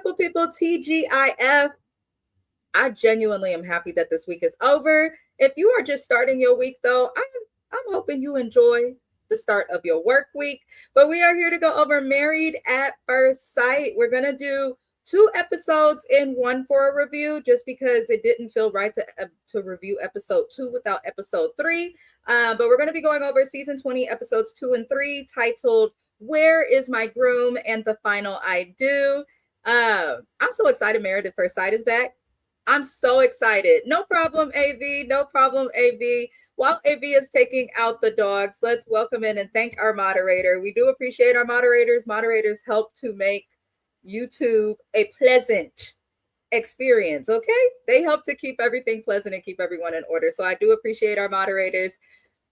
beautiful people, TGIF. I genuinely am happy that this week is over. If you are just starting your week, though, I'm hoping you enjoy the start of your work week. But we are here to go over Married at First Sight. We're going to do 2 episodes in one for a review just because it didn't feel right to review episode 2 without episode 3. But we're going to be going over season 20, episodes 2 and 3, titled Where Is My Groom and the Final I Do. I'm so excited Married at First Sight is back. I'm so excited. No problem, AV. No problem, AV. While AV is taking out the dogs, let's welcome in and thank our moderator. We do appreciate our moderators. Moderators help to make YouTube a pleasant experience, okay? They help to keep everything pleasant and keep everyone in order. So I do appreciate our moderators.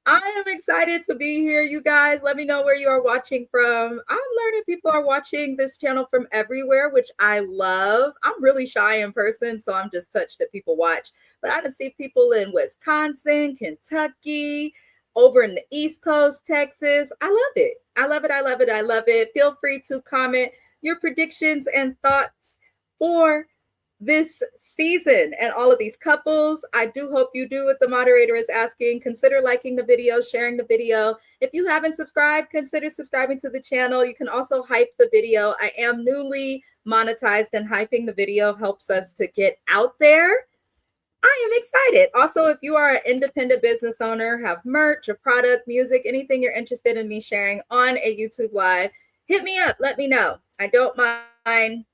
I am excited to be here, you guys. Let me know where you are watching from. I'm learning people are watching this channel from everywhere, which I love. I'm really shy in person, so I'm just touched that people watch. But I see people in Wisconsin, Kentucky, over in the East Coast, Texas. I love it. I love it. I love it. I love it. Feel free to comment your predictions and thoughts for this season and all of these couples. I do hope you do what the moderator is asking. Consider liking the video, sharing the video. If you haven't subscribed, consider subscribing to the channel. You can also hype the video. I am newly monetized, and hyping the video helps us to get out there. I am excited. Also, if you are an independent business owner, have merch, a product, music, anything you're interested in me sharing on a YouTube live, hit me up. Let me know. I don't mind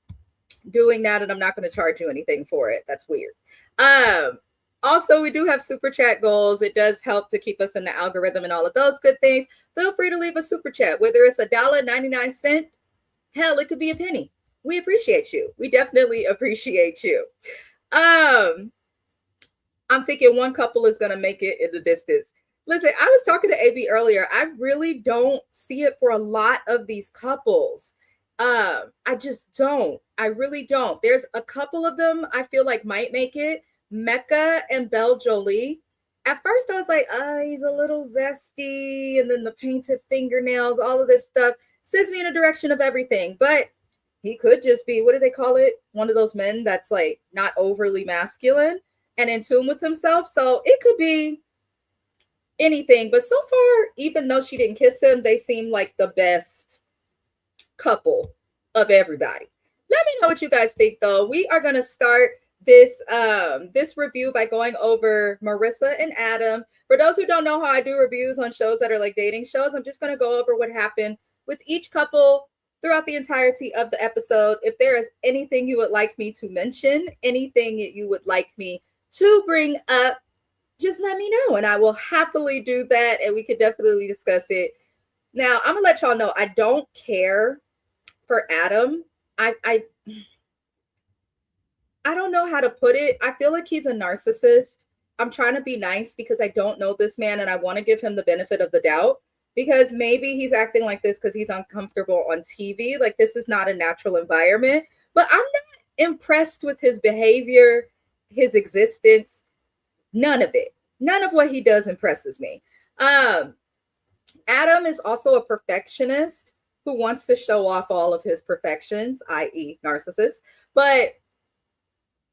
doing that, and I'm not going to charge you anything for it. That's weird. Also, we do have super chat goals. It does help to keep us in the algorithm and all of those good things. Feel free to leave a super chat, whether it's $1.99. Hell, it could be a penny. We appreciate you. We definitely appreciate you. I'm thinking one couple is going to make it in the distance. Listen, I was talking to AB earlier. I really don't see it for a lot of these couples. I just don't. I really don't. There's a couple of them I feel like might make it. Mecca and Belle Jolie. At first I was like, he's a little zesty, and then the painted fingernails, all of this stuff sends me in a direction of everything. But he could just be, what do they call it? One of those men that's like not overly masculine and in tune with himself. So it could be anything. But so far, even though she didn't kiss him, they seem like the best couple of everybody. Let me know what you guys think, though. We are going to start this review by going over Marissa and Adam. For those who don't know how I do reviews on shows that are like dating shows, I'm just going to go over what happened with each couple throughout the entirety of the episode. If there is anything you would like me to mention, anything you would like me to bring up, just let me know, and I will happily do that, and we could definitely discuss it. Now, I'm going to let y'all know I don't care for Adam. I don't know how to put it. I feel like he's a narcissist. I'm trying to be nice because I don't know this man, and I want to give him the benefit of the doubt, because maybe he's acting like this because he's uncomfortable on TV. Like, this is not a natural environment. But I'm not impressed with his behavior, his existence. None of it. None of what he does impresses me. Adam is also a perfectionist who wants to show off all of his perfections, i.e. narcissist. But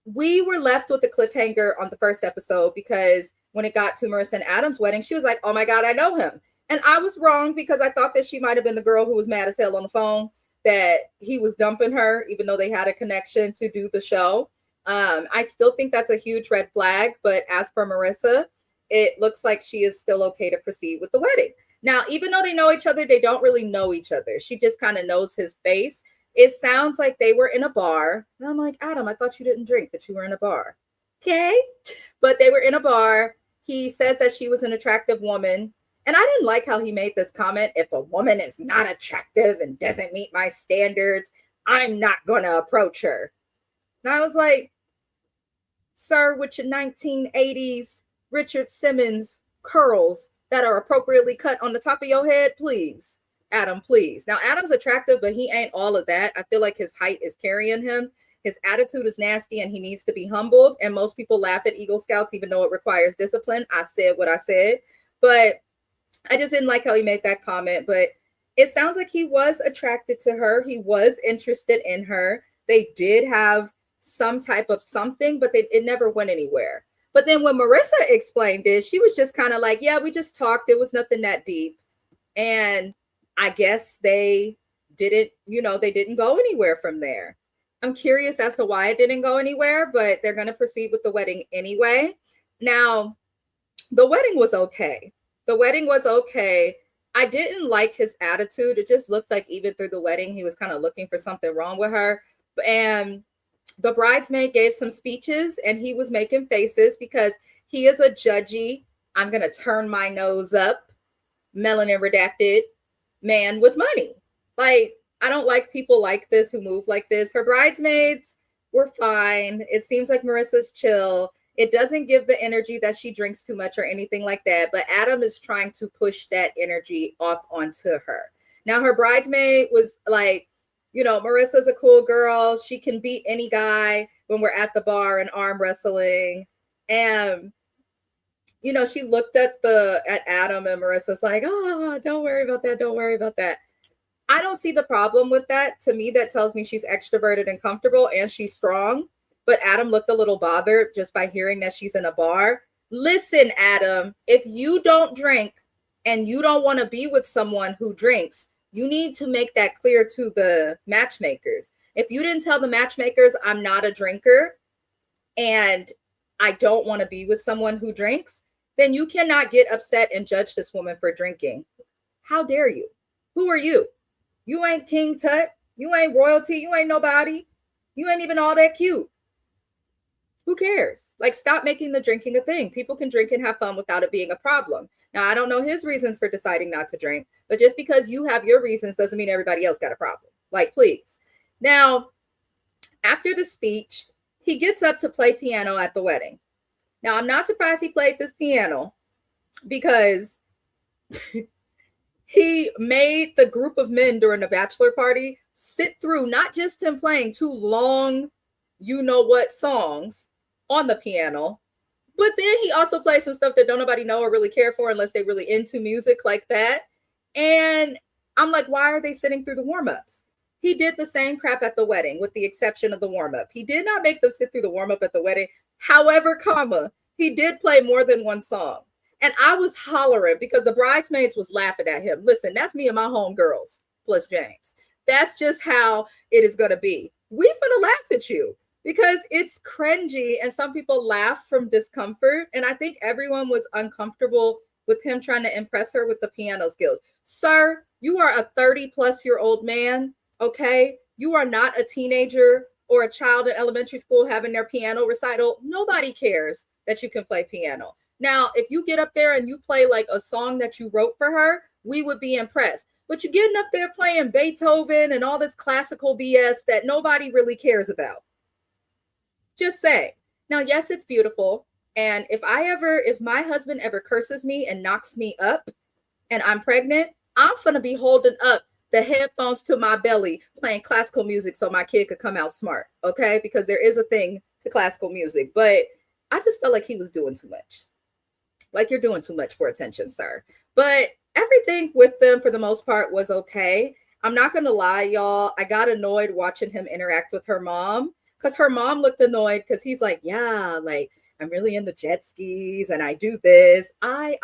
we were left with a cliffhanger on the first episode because when it got to Marissa and Adam's wedding, she was like, oh my God, I know him. And I was wrong because I thought that she might have been the girl who was mad as hell on the phone that he was dumping her, even though they had a connection to do the show. I still think that's a huge red flag. But as for Marissa, it looks like she is still okay to proceed with the wedding. Now, even though they know each other, they don't really know each other. She just kind of knows his face. It sounds like they were in a bar. And I'm like, Adam, I thought you didn't drink, but you were in a bar. Okay. But they were in a bar. He says that she was an attractive woman. And I didn't like how he made this comment. If a woman is not attractive and doesn't meet my standards, I'm not going to approach her. And I was like, sir, with your 1980s Richard Simmons curls that are appropriately cut on the top of your head, please. Adam, please. Now, Adam's attractive, but he ain't all of that. I feel like his height is carrying him. His attitude is nasty, and he needs to be humbled. And most people laugh at Eagle Scouts, even though it requires discipline. I said what I said. But I just didn't like how he made that comment. But it sounds like he was attracted to her. He was interested in her. they did have some type of something, but it never went anywhere. But then when Marissa explained it, she was just kind of like, yeah, we just talked. It was nothing that deep. And I guess they didn't go anywhere from there. I'm curious as to why it didn't go anywhere, but they're going to proceed with the wedding anyway. Now, the wedding was okay. The wedding was okay. I didn't like his attitude. It just looked like even through the wedding, he was kind of looking for something wrong with her. And the bridesmaid gave some speeches and he was making faces because he is a judgy, I'm going to turn my nose up, melanin redacted man with money. Like, I don't like people like this who move like this. Her bridesmaids were fine. It seems like Marissa's chill. It doesn't give the energy that she drinks too much or anything like that. But Adam is trying to push that energy off onto her. Now, her bridesmaid was like, Marissa's a cool girl. She can beat any guy when we're at the bar and arm wrestling. And, she looked at Adam, and Marissa's like, oh, don't worry about that. Don't worry about that. I don't see the problem with that. To me, that tells me she's extroverted and comfortable and she's strong. But Adam looked a little bothered just by hearing that she's in a bar. Listen, Adam, if you don't drink and you don't want to be with someone who drinks, you need to make that clear to the matchmakers. If you didn't tell the matchmakers, I'm not a drinker and I don't want to be with someone who drinks, then you cannot get upset and judge this woman for drinking. How dare you? Who are you? You ain't King Tut. You ain't royalty. You ain't nobody. You ain't even all that cute. Who cares? Like, stop making the drinking a thing. People can drink and have fun without it being a problem. Now, I don't know his reasons for deciding not to drink, but just because you have your reasons doesn't mean everybody else got a problem. Like, please. Now, after the speech, he gets up to play piano at the wedding. Now, I'm not surprised he played this piano because he made the group of men during the bachelor party sit through not just him playing 2 long, you-know-what songs on the piano, but then he also plays some stuff that don't nobody know or really care for unless they really into music like that. And I'm like, why are they sitting through the warm-ups? He did the same crap at the wedding with the exception of the warm-up. He did not make them sit through the warm-up at the wedding. However, he did play more than one song. And I was hollering because the bridesmaids was laughing at him. Listen, that's me and my homegirls plus James. That's just how it is going to be. We finna laugh at you because it's cringy and some people laugh from discomfort. And I think everyone was uncomfortable with him trying to impress her with the piano skills. Sir, you are a 30-plus-year-old man, okay? You are not a teenager or a child in elementary school having their piano recital. Nobody cares that you can play piano. Now, if you get up there and you play like a song that you wrote for her, we would be impressed. But you're getting up there playing Beethoven and all this classical BS that nobody really cares about. Just say. Now, yes, it's beautiful. And if my husband ever curses me and knocks me up and I'm pregnant, I'm going to be holding up the headphones to my belly playing classical music so my kid could come out smart. Okay. Because there is a thing to classical music, but I just felt like he was doing too much. Like, you're doing too much for attention, sir. But everything with them for the most part was okay. I'm not going to lie, y'all. I got annoyed watching him interact with her mom because her mom looked annoyed because he's like, yeah, like, I'm really into jet skis and I do this. I.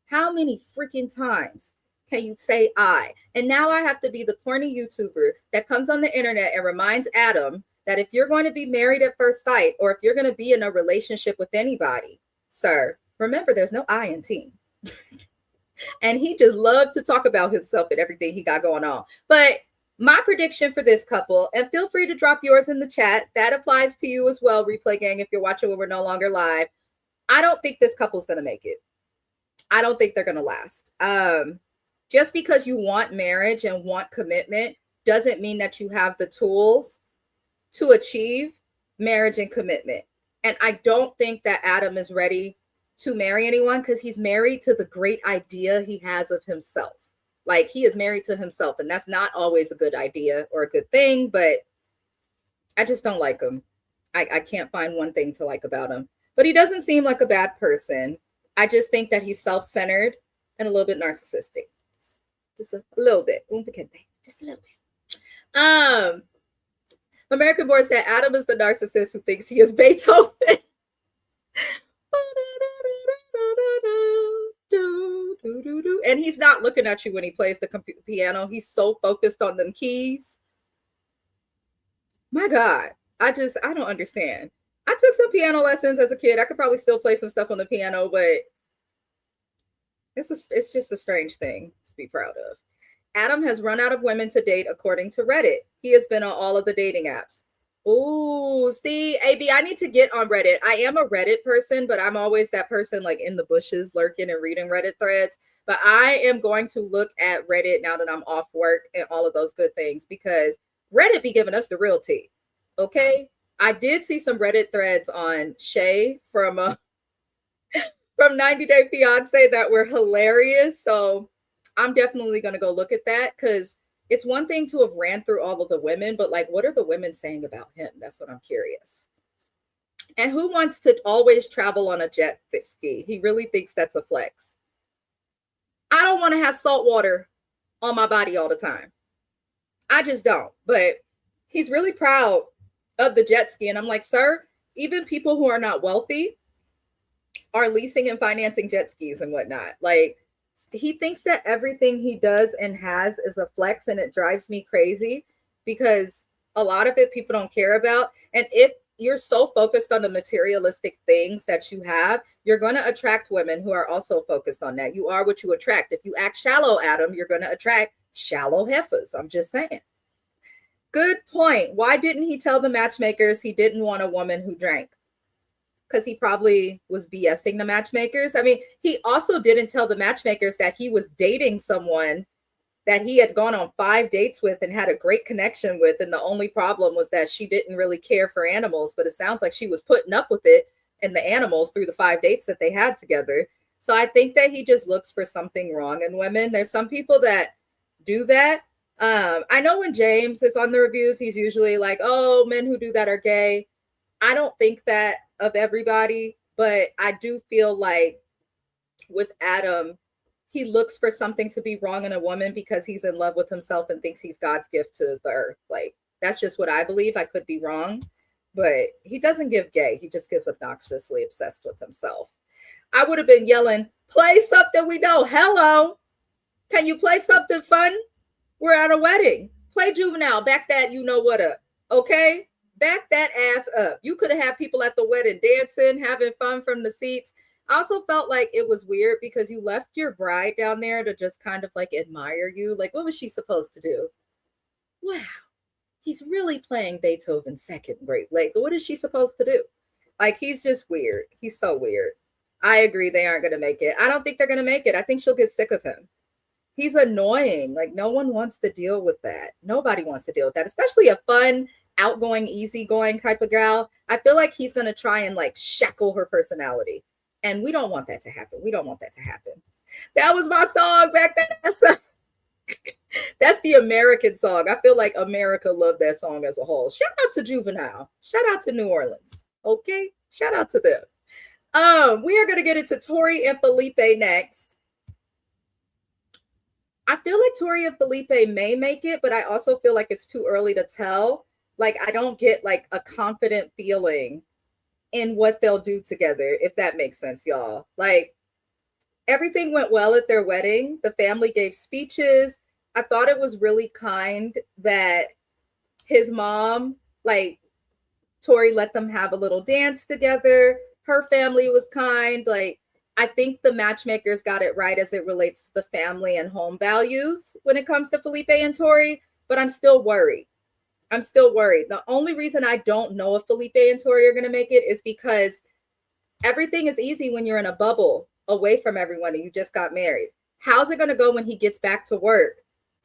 How many freaking times can you say I? And now I have to be the corny YouTuber that comes on the internet and reminds Adam that if you're going to be married at first sight or if you're going to be in a relationship with anybody, sir, remember there's no I in team. And he just loved to talk about himself and everything he got going on. But my prediction for this couple, and feel free to drop yours in the chat. That applies to you as well, Replay Gang, if you're watching when we're no longer live. I don't think this couple's going to make it. I don't think they're going to last. Just because you want marriage and want commitment doesn't mean that you have the tools to achieve marriage and commitment. And I don't think that Adam is ready to marry anyone because he's married to the great idea he has of himself. Like, he is married to himself, and that's not always a good idea or a good thing, but I just don't like him. I can't find one thing to like about him. But he doesn't seem like a bad person. I just think that he's self-centered and a little bit narcissistic. Just a little bit. Just a little bit. Um, American Boy said Adam is the narcissist who thinks he is Beethoven. And he's not looking at you when he plays the piano. He's so focused on them keys. My God, I don't understand. I took some piano lessons as a kid. I could probably still play some stuff on the piano, but it's just a strange thing to be proud of. Adam has run out of women to date, according to Reddit. He has been on all of the dating apps. Ooh, see, AB, I need to get on Reddit. I am a Reddit person, but I'm always that person like in the bushes lurking and reading Reddit threads. But I am going to look at Reddit now that I'm off work and all of those good things because Reddit be giving us the real tea. Okay. I did see some Reddit threads on Shay from 90 Day Fiance that were hilarious. So I'm definitely going to go look at that because it's one thing to have ran through all of the women, but like, what are the women saying about him? That's what I'm curious. And who wants to always travel on a jet ski? He really thinks that's a flex. I don't want to have salt water on my body all the time. I just don't. But he's really proud of the jet ski. And I'm like, sir, even people who are not wealthy are leasing and financing jet skis and whatnot. Like, he thinks that everything he does and has is a flex, and it drives me crazy because a lot of it people don't care about. And if you're so focused on the materialistic things that you have, you're going to attract women who are also focused on that. You are what you attract. If you act shallow, Adam, you're going to attract shallow heifers. I'm just saying. Good point. Why didn't he tell the matchmakers he didn't want a woman who drank? Because he probably was BSing the matchmakers. I mean, he also didn't tell the matchmakers that he was dating someone that he had gone on 5 dates with and had a great connection with. And the only problem was that she didn't really care for animals, but it sounds like she was putting up with it and the animals through the 5 dates that they had together. So I think that he just looks for something wrong in women. There's some people that do that. I know when James is on the reviews, he's usually like, oh, men who do that are gay. I don't think that of everybody, but I do feel like with Adam, he looks for something to be wrong in a woman because he's in love with himself and thinks he's God's gift to the earth. Like, that's just what I believe. I could be wrong, but he doesn't give gay. He just gives obnoxiously obsessed with himself. I would have been yelling, play something we know. Hello. Can you play something fun? We're at a wedding. Play Juvenile. Back that you know what up. Okay? Back that ass up. You could have had people at the wedding dancing, having fun from the seats. I also felt like it was weird because you left your bride down there to just kind of like admire you. Like, what was she supposed to do? Wow, he's really playing Beethoven's second great. Like, what is she supposed to do? Like, he's just weird. He's so weird. I agree they aren't going to make it. I don't think they're going to make it. I think she'll get sick of him. He's annoying. Like, no one wants to deal with that. Nobody wants to deal with that, especially a fun, outgoing, easygoing type of gal. I feel like he's going to try and like shackle her personality. And we don't want that to happen. We don't want that to happen. That was my song back then. That's the American song. I feel like America loved that song as a whole. Shout out to Juvenile. Shout out to New Orleans. Okay? Shout out to them. We are going to get into Tori and Felipe next. I feel like Tori and Felipe may make it, but I also feel like it's too early to tell. Like, I don't get like a confident feeling in what they'll do together, if that makes sense, y'all. Like, everything went well at their wedding. The family gave speeches. I thought it was really kind that his mom, like, Tori let them have a little dance together. Her family was kind. Like, I think the matchmakers got it right as it relates to the family and home values when it comes to Felipe and Tori, but I'm still worried. I'm still worried. The only reason I don't know if Felipe and Tori are going to make it is because everything is easy when you're in a bubble away from everyone and you just got married. How's it going to go when he gets back to work?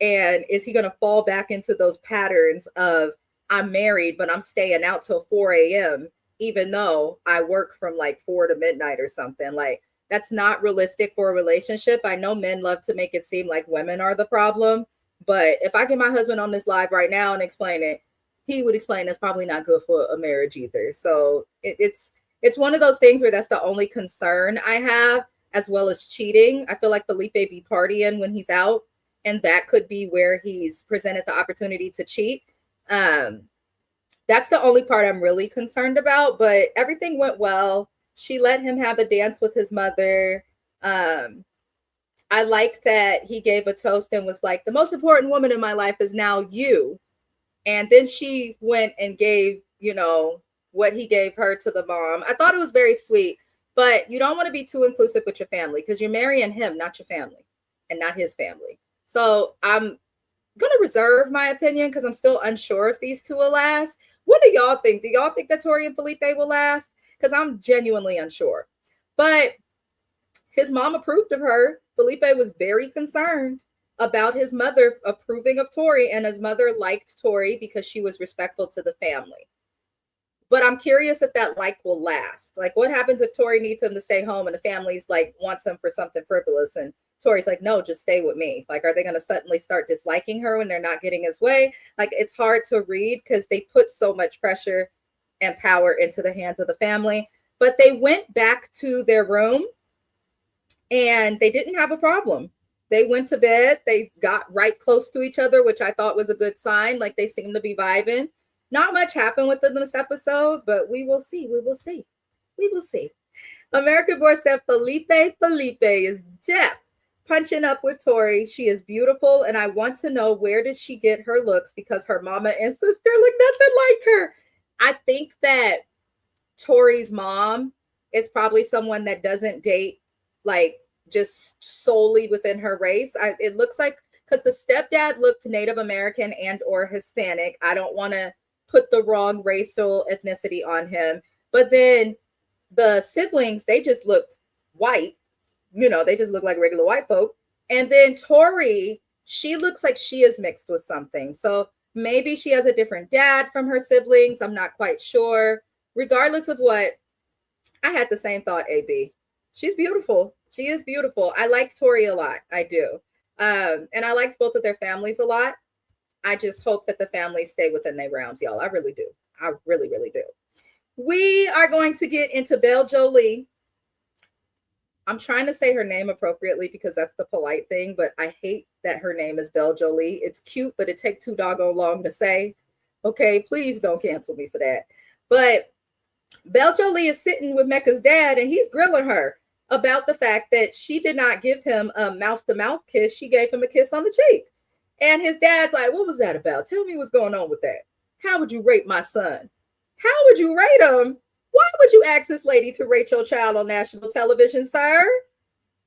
And is he going to fall back into those patterns of, I'm married, but I'm staying out till 4 a.m., even though I work from like 4 to midnight or something? Like, that's not realistic for a relationship. I know men love to make it seem like women are the problem, but if I get my husband on this live right now and explain it, he would explain that's probably not good for a marriage either. So it's one of those things where that's the only concern I have, as well as cheating. I feel like Felipe be partying when he's out, and that could be where he's presented the opportunity to cheat. That's the only part I'm really concerned about, but everything went well. She let him have a dance with his mother. I like that he gave a toast and was like, the most important woman in my life is now you. And then she went and gave, what he gave her to the mom. I thought it was very sweet, but you don't want to be too inclusive with your family because you're marrying him, not your family and not his family. So I'm going to reserve my opinion because I'm still unsure if these two will last. What do y'all think? Do y'all think that Tori and Felipe will last? Because I'm genuinely unsure. But his mom approved of her. Felipe was very concerned about his mother approving of Tori, and his mother liked Tori because she was respectful to the family. But I'm curious if that like will last. Like, what happens if Tori needs him to stay home and the family's like wants him for something frivolous, and Tori's like, no, just stay with me. Like, are they going to suddenly start disliking her when they're not getting his way? Like, it's hard to read because they put so much pressure and power into the hands of the family. But they went back to their room and they didn't have a problem. They went to bed. They got right close to each other, which I thought was a good sign. Like, they seemed to be vibing. Not much happened with them this episode, but we will see. We will see. We will see. American Boy said Felipe is deaf, punching up with Tori. She is beautiful, and I want to know, where did she get her looks, because her mama and sister look nothing like her. I think that Tori's mom is probably someone that doesn't date like just solely within her race. It looks like, because the stepdad looked Native American and or Hispanic. I don't want to put the wrong racial ethnicity on him. But then the siblings, they just looked white. They just look like regular white folk. And then Tori, she looks like she is mixed with something. So maybe she has a different dad from her siblings. I'm not quite sure. Regardless of what, I had the same thought, AB. She's beautiful. She is beautiful. I like Tori a lot. I do. And I liked both of their families a lot. I just hope that the families stay within their realms, y'all. I really do. I really, really do. We are going to get into Belle Jolie. I'm trying to say her name appropriately because that's the polite thing, but I hate that her name is Belle Jolie. It's cute, but it takes too doggone long to say. Okay, please don't cancel me for that. But Belle Jolie is sitting with Mecca's dad, and he's grilling her about the fact that she did not give him a mouth-to-mouth kiss. She gave him a kiss on the cheek. And his dad's like, what was that about? Tell me what's going on with that. How would you rate my son? How would you rate him? Why would you ask this lady to rate your child on national television, sir?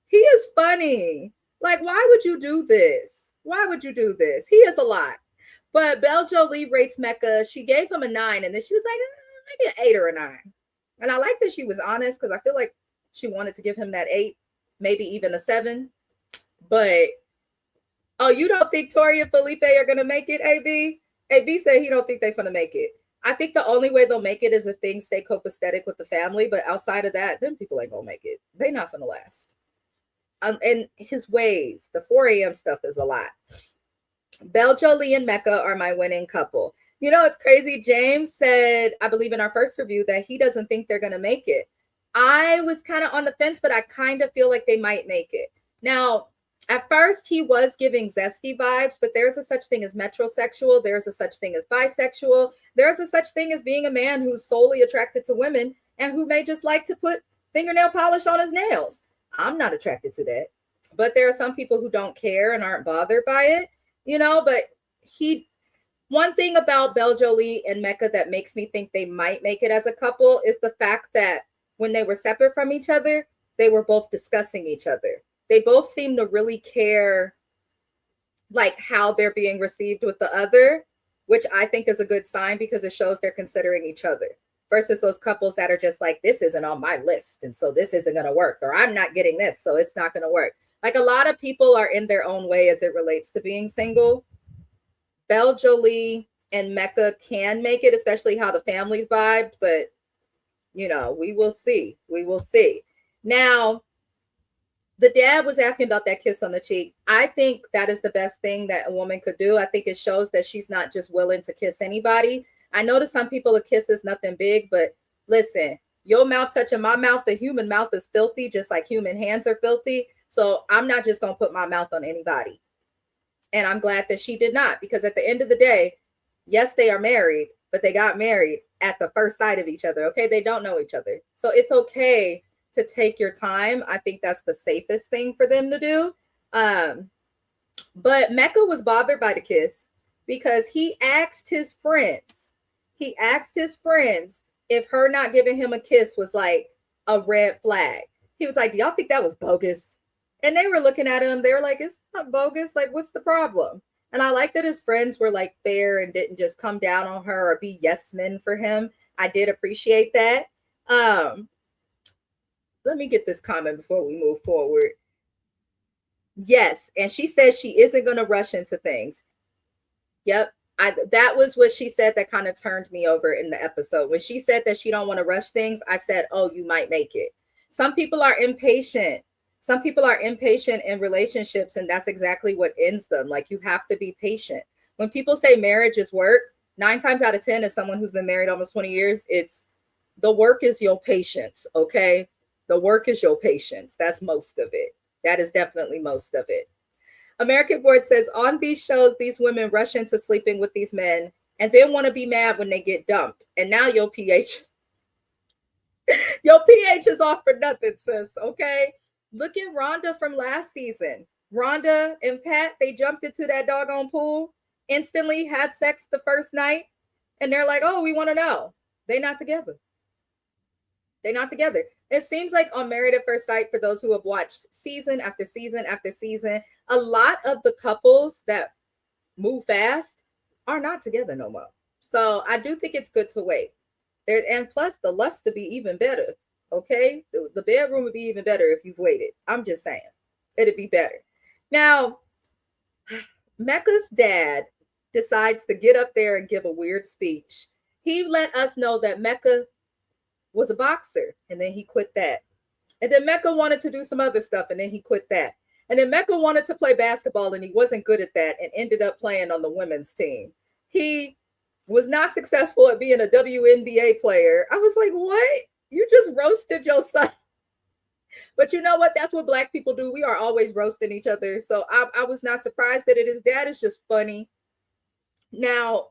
He is funny. Like, why would you do this? Why would you do this? He is a lot. But Belle Jolie rates Mecca. She gave him a 9, and then she was like, maybe an 8 or a 9. And I like that she was honest, because I feel like she wanted to give him that 8, maybe even a 7. But, oh, you don't think Tori and Felipe are going to make it, AB? AB said he don't think they're going to make it. I think the only way they'll make it is if things stay copacetic with the family. But outside of that, them people ain't going to make it. They're not going to last. And his ways, the 4 a.m. stuff is a lot. Belle Jolie and Mecca are my winning couple. It's crazy. James said, I believe in our first review, that he doesn't think they're going to make it. I was kind of on the fence, but I kind of feel like they might make it. Now, at first, he was giving zesty vibes, but there's a such thing as metrosexual. There's a such thing as bisexual. There's a such thing as being a man who's solely attracted to women and who may just like to put fingernail polish on his nails. I'm not attracted to that. But there are some people who don't care and aren't bothered by it, but one thing about Belle Jolie and Mecca that makes me think they might make it as a couple is the fact that when they were separate from each other, they were both discussing each other. They both seem to really care, like, how they're being received with the other, which I think is a good sign because it shows they're considering each other, versus those couples that are just like, this isn't on my list, and so this isn't going to work, or I'm not getting this, so it's not going to work. Like, a lot of people are in their own way as it relates to being single. Belle Jolie and Mecca can make it, especially how the families vibed, but, we will see. We will see. Now, the dad was asking about that kiss on the cheek. I think that is the best thing that a woman could do. I think it shows that she's not just willing to kiss anybody. I know to some people a kiss is nothing big, but listen, your mouth touching my mouth, the human mouth is filthy, just like human hands are filthy. So I'm not just going to put my mouth on anybody. And I'm glad that she did not, because at the end of the day, yes, they are married, but they got married at the first sight of each other. Okay. They don't know each other. So it's okay to take your time. I think that's the safest thing for them to do. But Mecca was bothered by the kiss because he asked his friends if her not giving him a kiss was like a red flag. He was like, do y'all think that was bogus? And they were looking at him. They were like, it's not bogus. Like, what's the problem? And I like that his friends were like fair and didn't just come down on her or be yes men for him. I did appreciate that. Let me get this comment before we move forward. Yes, and she says she isn't going to rush into things. Yep. That was what she said that kind of turned me over in the episode. When she said that she don't want to rush things, I said, "Oh, you might make it." Some people are impatient. Some people are impatient in relationships, and that's exactly what ends them. Like, you have to be patient. When people say marriage is work, 9 times out of 10, as someone who's been married almost 20 years, it's the work is your patience, okay? The work is your patience. That's most of it. That is definitely most of it. American Board says, on these shows, these women rush into sleeping with these men and then want to be mad when they get dumped. And now your pH is off for nothing, sis, okay? Look at Rhonda from last season. Rhonda and Pat, they jumped into that doggone pool, instantly had sex the first night, and they're like, oh, we want to know. They're not together. They're not together. It seems like on Married at First Sight, for those who have watched season after season after season, a lot of the couples that move fast are not together no more. So I do think it's good to wait. And plus, the lust to be even better. Okay, the bedroom would be even better if you've waited. I'm just saying, it'd be better. Now, Mecca's dad decides to get up there and give a weird speech. He let us know that Mecca was a boxer, and then he quit that. And then Mecca wanted to do some other stuff, and then he quit that. And then Mecca wanted to play basketball, and he wasn't good at that, and ended up playing on the women's team. He was not successful at being a WNBA player. I was like, what? You just roasted your son. But you know what? That's what Black people do. We are always roasting each other. So I was not surprised that his dad is just funny. Now,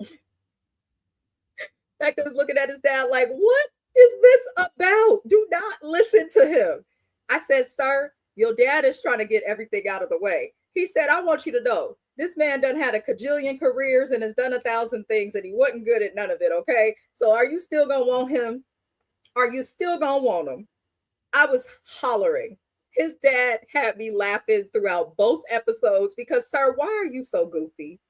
Mecca was looking at his dad like, what is this about? Do not listen to him. I said, sir, your dad is trying to get everything out of the way. He said, I want you to know, this man done had a cajillion careers and has done 1,000 things, and he wasn't good at none of it, okay? So are you still going to want him? Are you still going to want him? I was hollering. His dad had me laughing throughout both episodes because, sir, why are you so goofy?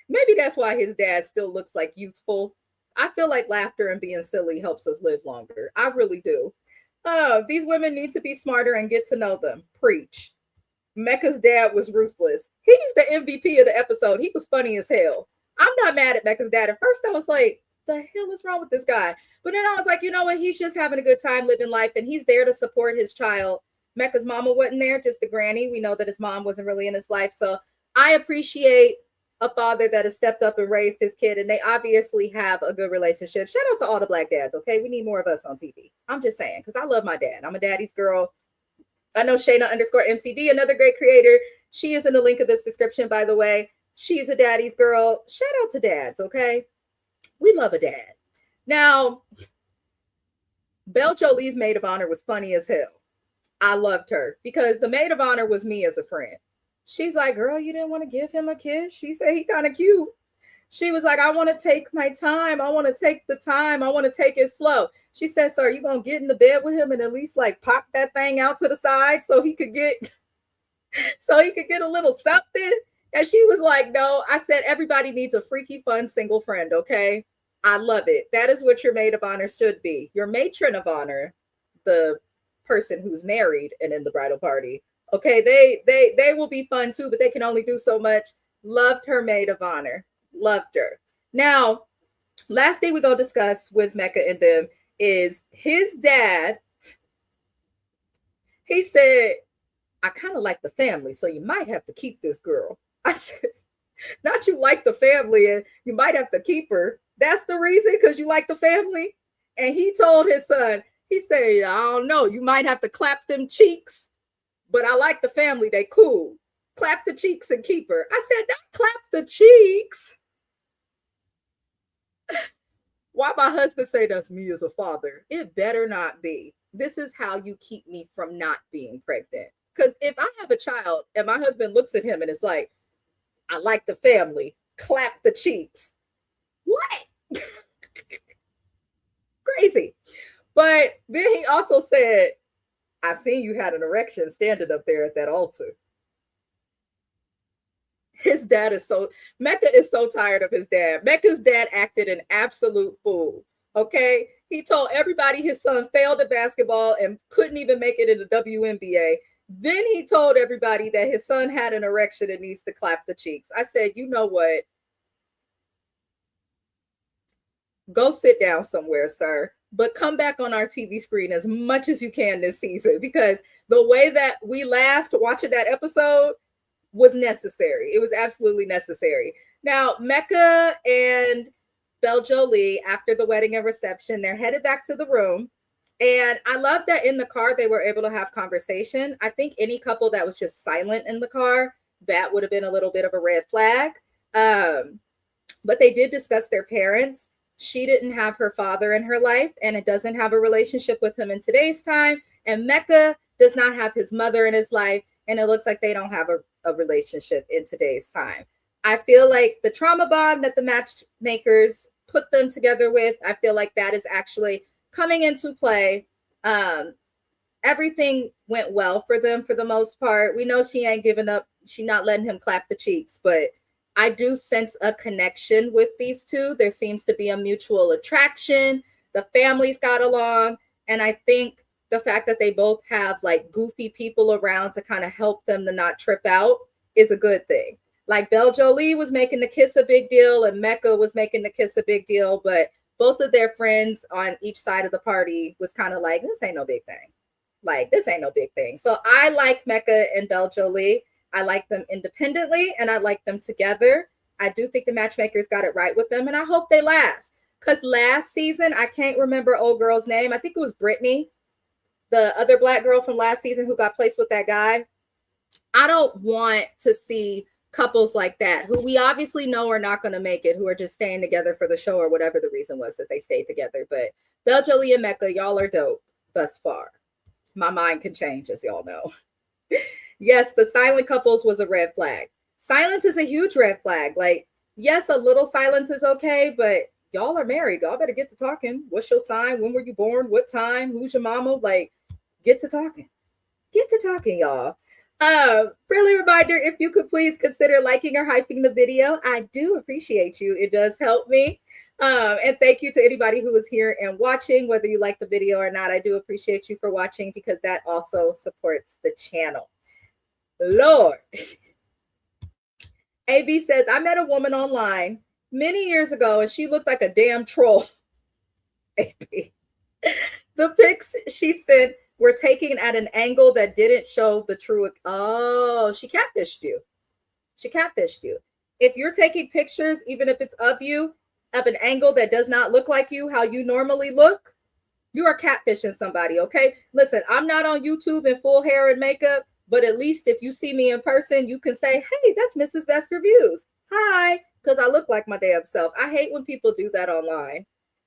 Maybe that's why his dad still looks like youthful. I feel like laughter and being silly helps us live longer. I really do. These women need to be smarter and get to know them. Preach. Mecca's dad was ruthless. He's the MVP of the episode. He was funny as hell. I'm not mad at Mecca's dad. At first, I was like, the hell is wrong with this guy? But then I was like, you know what? He's just having a good time living life, and he's there to support his child. Mecca's mama wasn't there, just the granny. We know that his mom wasn't really in his life. So I appreciate a father that has stepped up and raised his kid, and they obviously have a good relationship. Shout out to all the Black dads, okay? We need more of us on TV. I'm just saying, because I love my dad. I'm a daddy's girl. I know Shayna_MCD, another great creator. She is in the link of this description, by the way. She's a daddy's girl. Shout out to dads, okay? We love a dad. Now, Belle Jolie's maid of honor was funny as hell. I loved her because the maid of honor was me as a friend. She's like, girl, you didn't want to give him a kiss? She said he kind of cute. She was like, I want to take my time. I want to take the time. I want to take it slow. She said, so are you going to get in the bed with him and at least like pop that thing out to the side so he could get a little something? And she was like, no. I said, everybody needs a freaky, fun, single friend, okay? I love it. That is what your maid of honor should be. Your matron of honor, the person who's married and in the bridal party. Okay, they will be fun too, but they can only do so much. Loved her maid of honor. Loved her. Now, last thing we're going to discuss with Mecca and them is his dad. He said, I kind of like the family, so you might have to keep this girl. I said, not you like the family and you might have to keep her. That's the reason, because you like the family? And he told his son, he said, I don't know, you might have to clap them cheeks, but I like the family. They cool. clap the cheeks and keep her. I said, not clap the cheeks. Why my husband say that's me as a father? It better not be. This is how you keep me from not being pregnant. Because if I have a child and my husband looks at him and is like, I like the family, clap the cheeks. What? Crazy. But then he also said, I seen you had an erection standing up there at that altar. His dad is so, Mecca is so tired of his dad. Mecca's dad acted an absolute fool. Okay. He told everybody his son failed at basketball and couldn't even make it in the WNBA. Then he told everybody that his son had an erection and needs to clap the cheeks. I said, you know what? Go sit down somewhere, sir. But come back on our TV screen as much as you can this season, because the way that we laughed watching that episode was necessary. It was absolutely necessary. Now, Mecca and Beljolie, after the wedding and reception, they're headed back to the room. And I love that in the car, they were able to have conversation. I think any couple that was just silent in the car, that would have been a little bit of a red flag. But they did discuss their parents. She didn't have her father in her life, and it doesn't have a relationship with him in today's time. And Mecca does not have his mother in his life, and it looks like they don't have a relationship in today's time. I feel like the trauma bond that the matchmakers put them together with, I feel like that is actually coming into play. Everything went well for them for the most part. We know she ain't giving up. She's not letting him clap the cheeks, but I do sense a connection with these two. There seems to be a mutual attraction. The families got along. And I think the fact that they both have like goofy people around to kind of help them to not trip out is a good thing. Like Beljolie was making the kiss a big deal and Mecca was making the kiss a big deal, but both of their friends on each side of the party was kind of like, this ain't no big thing. Like, this ain't no big thing. So I like Mecca and Beljolie. I like them independently and I like them together. I do think the matchmakers got it right with them and I hope they last. Because last season, I can't remember old girl's name. I think it was Brittany, the other black girl from last season who got placed with that guy. I don't want to see couples like that who we obviously know are not going to make it, who are just staying together for the show or whatever the reason was that they stayed together. But Beljolie and Mecca, y'all are dope thus far. My mind can change, as y'all know. Yes, the silent couples was a red flag. Silence is a huge red flag. Like, yes, a little silence is okay, but y'all are married. Y'all better get to talking. What's your sign? When were you born? What time? Who's your mama? Like, get to talking. Get to talking, y'all. Friendly reminder, if you could please consider liking or hyping the video. I do appreciate you. It does help me. And thank you to anybody who is here and watching, whether you like the video or not. I do appreciate you for watching because that also supports the channel. Lord. AB says, I met a woman online many years ago and she looked like a damn troll. AB. The pics she sent were taken at an angle that didn't show the true. Oh, she catfished you. She catfished you. If you're taking pictures, even if it's of you, of an angle that does not look like you, how you normally look, you are catfishing somebody, okay? Listen, I'm not on YouTube in full hair and makeup, but at least if you see me in person, you can say, hey, that's Mrs. Best Reviews. Hi, because I look like my damn self. I hate when people do that online.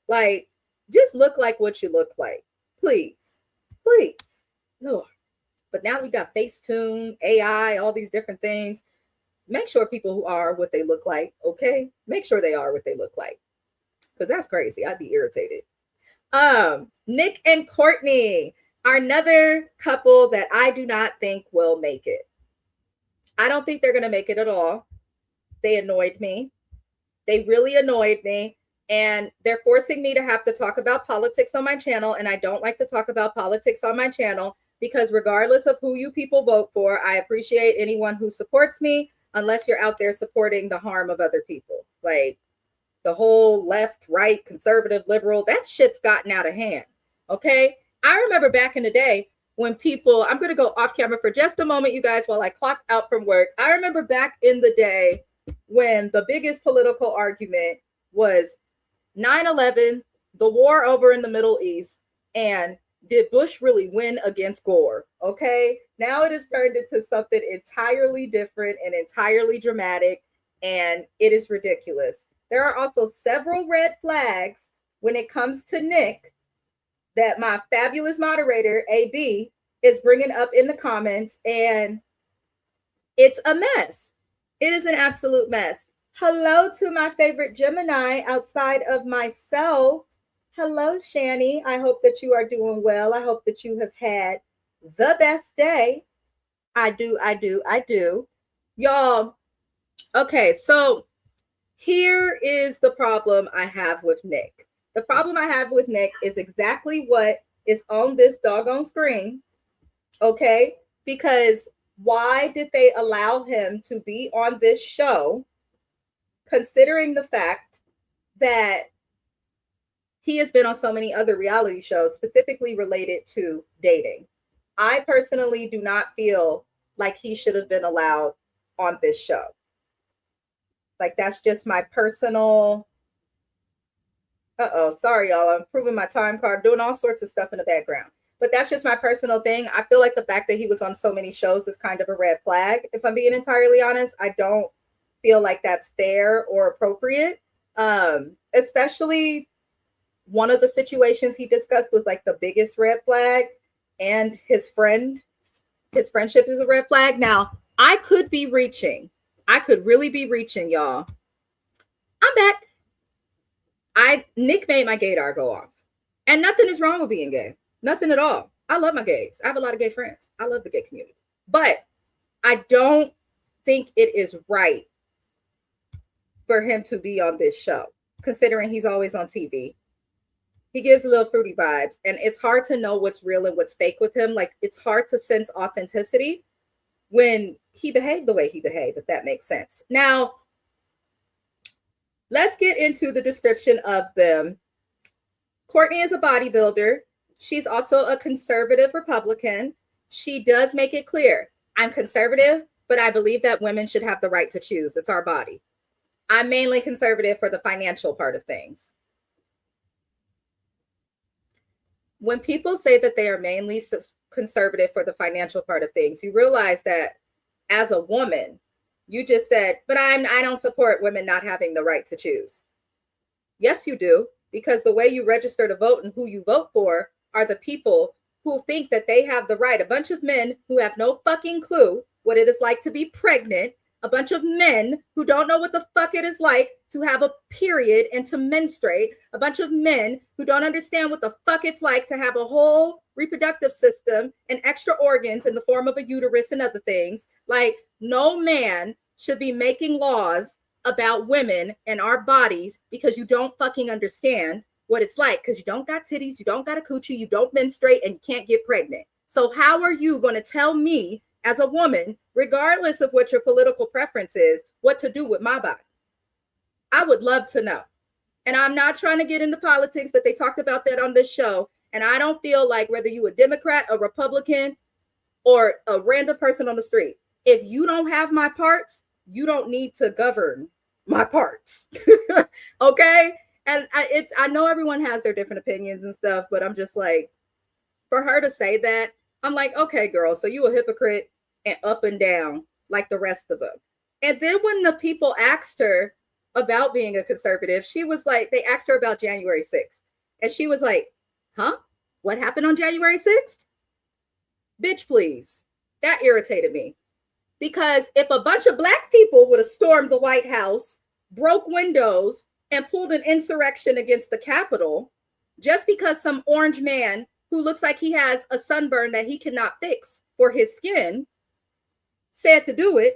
Like, just look like what you look like. Please. Please. Lord. But now we got Facetune, AI, all these different things. Make sure people who are what they look like, okay? Make sure they are what they look like. Because that's crazy. I'd be irritated. Nick and Courtney are another couple that I do not think will make it. I don't think they're going to make it at all. They annoyed me. They really annoyed me. And they're forcing me to have to talk about politics on my channel. And I don't like to talk about politics on my channel because regardless of who you people vote for, I appreciate anyone who supports me unless you're out there supporting the harm of other people. Like the whole left, right, conservative, liberal, that shit's gotten out of hand. Okay. I remember back in the day when people, I'm going to go off camera for just a moment, you guys, while I clock out from work. I remember back in the day when the biggest political argument was 9/11, the war over in the Middle East, and did Bush really win against Gore? Okay. Now it has turned into something entirely different and entirely dramatic, and it is ridiculous. There are also several red flags when it comes to Nick that my fabulous moderator, AB, is bringing up in the comments, and it's a mess. It is an absolute mess. Hello to my favorite Gemini outside of myself. Hello, Shani. I hope that you are doing well. I hope that you have had the best day. I do. Y'all, okay, so here is the problem I have with Nick. The problem I have with Nick is exactly what is on this doggone screen, okay? Because why did they allow him to be on this show, considering the fact that he has been on so many other reality shows specifically related to dating? I personally do not feel like he should have been allowed on this show. Like, that's just my personal... sorry, y'all. I'm proving my time card, doing all sorts of stuff in the background. But that's just my personal thing. I feel like the fact that he was on so many shows is kind of a red flag, if I'm being entirely honest. I don't feel like that's fair or appropriate. Especially one of the situations he discussed was like the biggest red flag, and his friendship is a red flag. Now, I could be reaching. I could really be reaching, y'all. I'm back. Nick made my gaydar go off. And nothing is wrong with being gay. Nothing at all. I love my gays. I have a lot of gay friends. I love the gay community. But I don't think it is right for him to be on this show, considering he's always on TV. He gives a little fruity vibes, and it's hard to know what's real and what's fake with him. Like, it's hard to sense authenticity when he behaved the way he behaved, if that makes sense. Now, let's get into the description of them. Courtney is a bodybuilder. She's also a conservative Republican. She does make it clear, I'm conservative, but I believe that women should have the right to choose. It's our body. I'm mainly conservative for the financial part of things. When people say that they are mainly conservative for the financial part of things, you realize that as a woman, you just said, but I don't support women not having the right to choose. Yes, you do, because the way you register to vote and who you vote for are the people who think that they have the right. A bunch of men who have no fucking clue what it is like to be pregnant. A bunch of men who don't know what the fuck it is like to have a period and to menstruate. A bunch of men who don't understand what the fuck it's like to have a whole reproductive system and extra organs in the form of a uterus and other things. Like, no man should be making laws about women and our bodies because you don't fucking understand what it's like, because you don't got titties, you don't got a coochie, you don't menstruate, and you can't get pregnant. So how are you going to tell me as a woman, regardless of what your political preference is, what to do with my body? I would love to know. And I'm not trying to get into politics, but they talked about that on this show. And I don't feel like whether you a Democrat, a Republican, or a random person on the street, if you don't have my parts, you don't need to govern my parts. Okay? And I know everyone has their different opinions and stuff, but I'm just like, for her to say that, I'm like, okay, girl, so you a hypocrite and up and down like the rest of them. And then when the people asked her about being a conservative, she was like, they asked her about January 6th. And she was like, huh? What happened on January 6th? Bitch, please. That irritated me. Because if a bunch of Black people would have stormed the White House, broke windows, and pulled an insurrection against the Capitol, just because some orange man who looks like he has a sunburn that he cannot fix for his skin said to do it,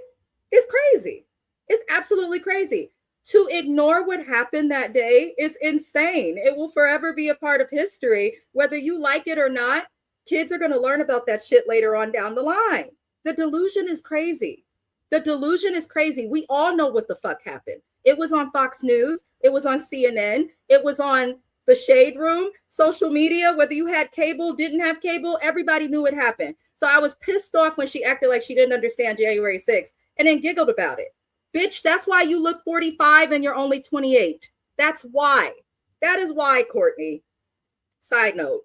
is crazy. It's absolutely crazy. To ignore what happened that day is insane. It will forever be a part of history. Whether you like it or not, kids are going to learn about that shit later on down the line. The delusion is crazy. The delusion is crazy. We all know what the fuck happened. It was on Fox News. It was on CNN. It was on the Shade Room, social media, whether you had cable, didn't have cable, everybody knew it happened. So I was pissed off when she acted like she didn't understand January 6th and then giggled about it. Bitch, that's why you look 45 and you're only 28. That's why. That is why, Courtney. Side note.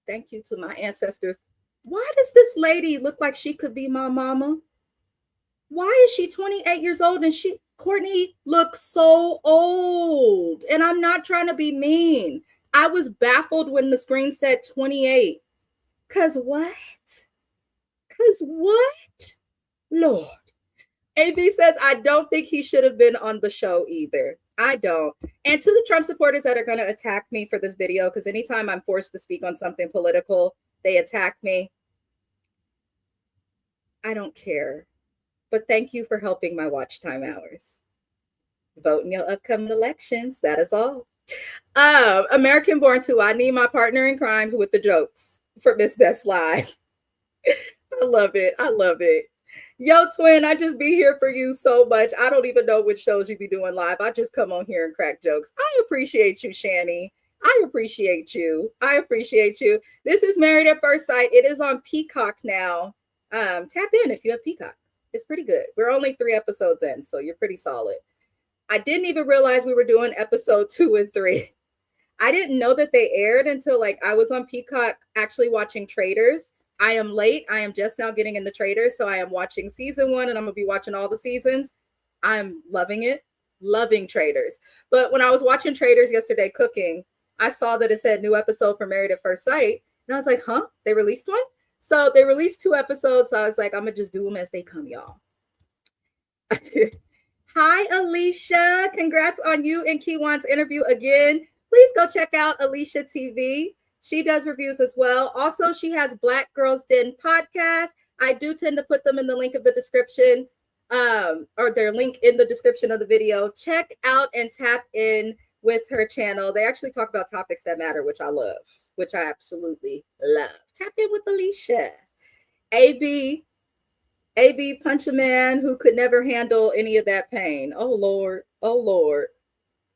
Thank you to my ancestors. Why does this lady look like she could be my mama? Why is she 28 years old and Courtney looks so old? And I'm not trying to be mean. I was baffled when the screen said 28. Cause what? Cause what? Lord. AB says, I don't think he should have been on the show either. I don't. And to the Trump supporters that are going to attack me for this video, because anytime I'm forced to speak on something political, they attack me. I don't care. But thank you for helping my watch time hours. Vote in your upcoming elections. That is all. American Born 2. I need my partner in crimes with the jokes for Miss Best Live. I love it. I love it. Yo, twin, I just be here for you so much. I don't even know which shows you be doing live. I just come on here and crack jokes. I appreciate you, Shani. I appreciate you. I appreciate you. This is Married at First Sight. It is on Peacock now. Tap in if you have Peacock. It's pretty good. We're only 3 episodes in, so you're pretty solid. I didn't even realize we were doing episode 2 and 3. I didn't know that they aired until like I was on Peacock actually watching Traitors. I am late. I am just now getting into Traitors. So I am watching season 1 and I'm going to be watching all the seasons. I'm loving it. Loving Traitors. But when I was watching Traitors yesterday cooking, I saw that it said new episode for Married at First Sight. And I was like, huh? They released one? So they released 2 episodes. So I was like, I'm going to just do them as they come, y'all. Hi, Alicia. Congrats on you and Kiwan's interview again. Please go check out Alicia TV. She does reviews as well. Also, she has Black Girls Den podcast. I do tend to put them in the link of the description, or their link in the description of the video. Check out and tap in with her channel. They actually talk about topics that matter, which I love, which I absolutely love. Tap in with Alicia. AB punch a man who could never handle any of that pain. Oh, Lord. Oh, Lord.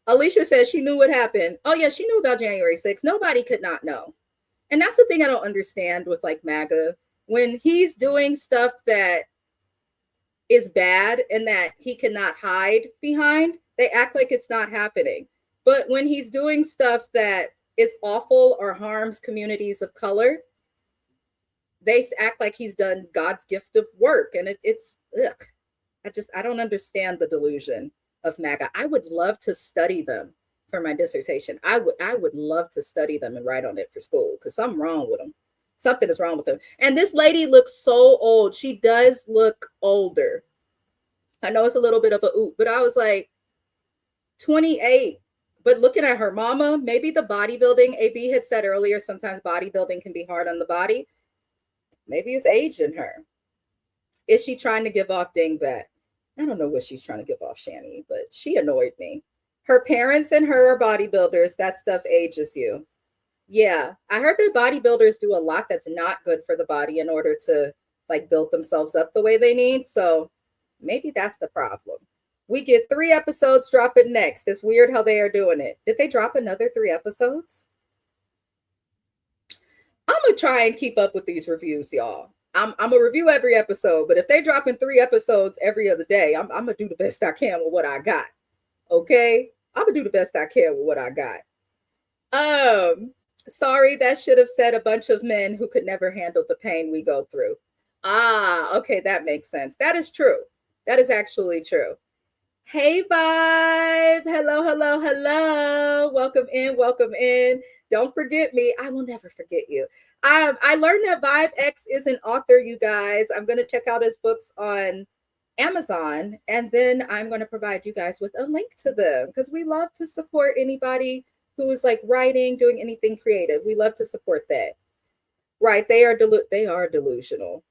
Alicia says she knew what happened. Oh, yeah, she knew about January 6th. Nobody could not know. And that's the thing I don't understand with like MAGA. When he's doing stuff that is bad and that he cannot hide behind, they act like it's not happening. But when he's doing stuff that is awful or harms communities of color, they act like he's done God's gift of work. And it's ugh. I don't understand the delusion of MAGA. I would love to study them for my dissertation. I would love to study them and write on it for school because something wrong with them. Something is wrong with them. And this lady looks so old. She does look older. I know it's a little bit of a oop, but I was like 28. But looking at her mama, maybe the bodybuilding, AB had said earlier, sometimes bodybuilding can be hard on the body. Maybe it's age in her. Is she trying to give off dingbat? I don't know what she's trying to give off, Shani, but she annoyed me. Her parents and her are bodybuilders. That stuff ages you. Yeah, I heard that bodybuilders do a lot that's not good for the body in order to like build themselves up the way they need. So maybe that's the problem. We get 3 episodes dropping next. It's weird how they are doing it. Did they drop another 3 episodes? I'm going to try and keep up with these reviews, y'all. I'm going to review every episode, but if they drop in 3 episodes every other day, I'm going to do the best I can with what I got. Okay? I'm going to do the best I can with what I got. Sorry, that should have said a bunch of men who could never handle the pain we go through. Ah, okay, that makes sense. That is true. That is actually true. Hey, Vibe. Hello, hello, hello. Welcome in, welcome in. Don't forget me. I will never forget you. I learned that Vibe X is an author, you guys. I'm going to check out his books on Amazon, and then I'm going to provide you guys with a link to them because we love to support anybody who is like writing, doing anything creative. We love to support that. Right. They are delusional. They are delusional.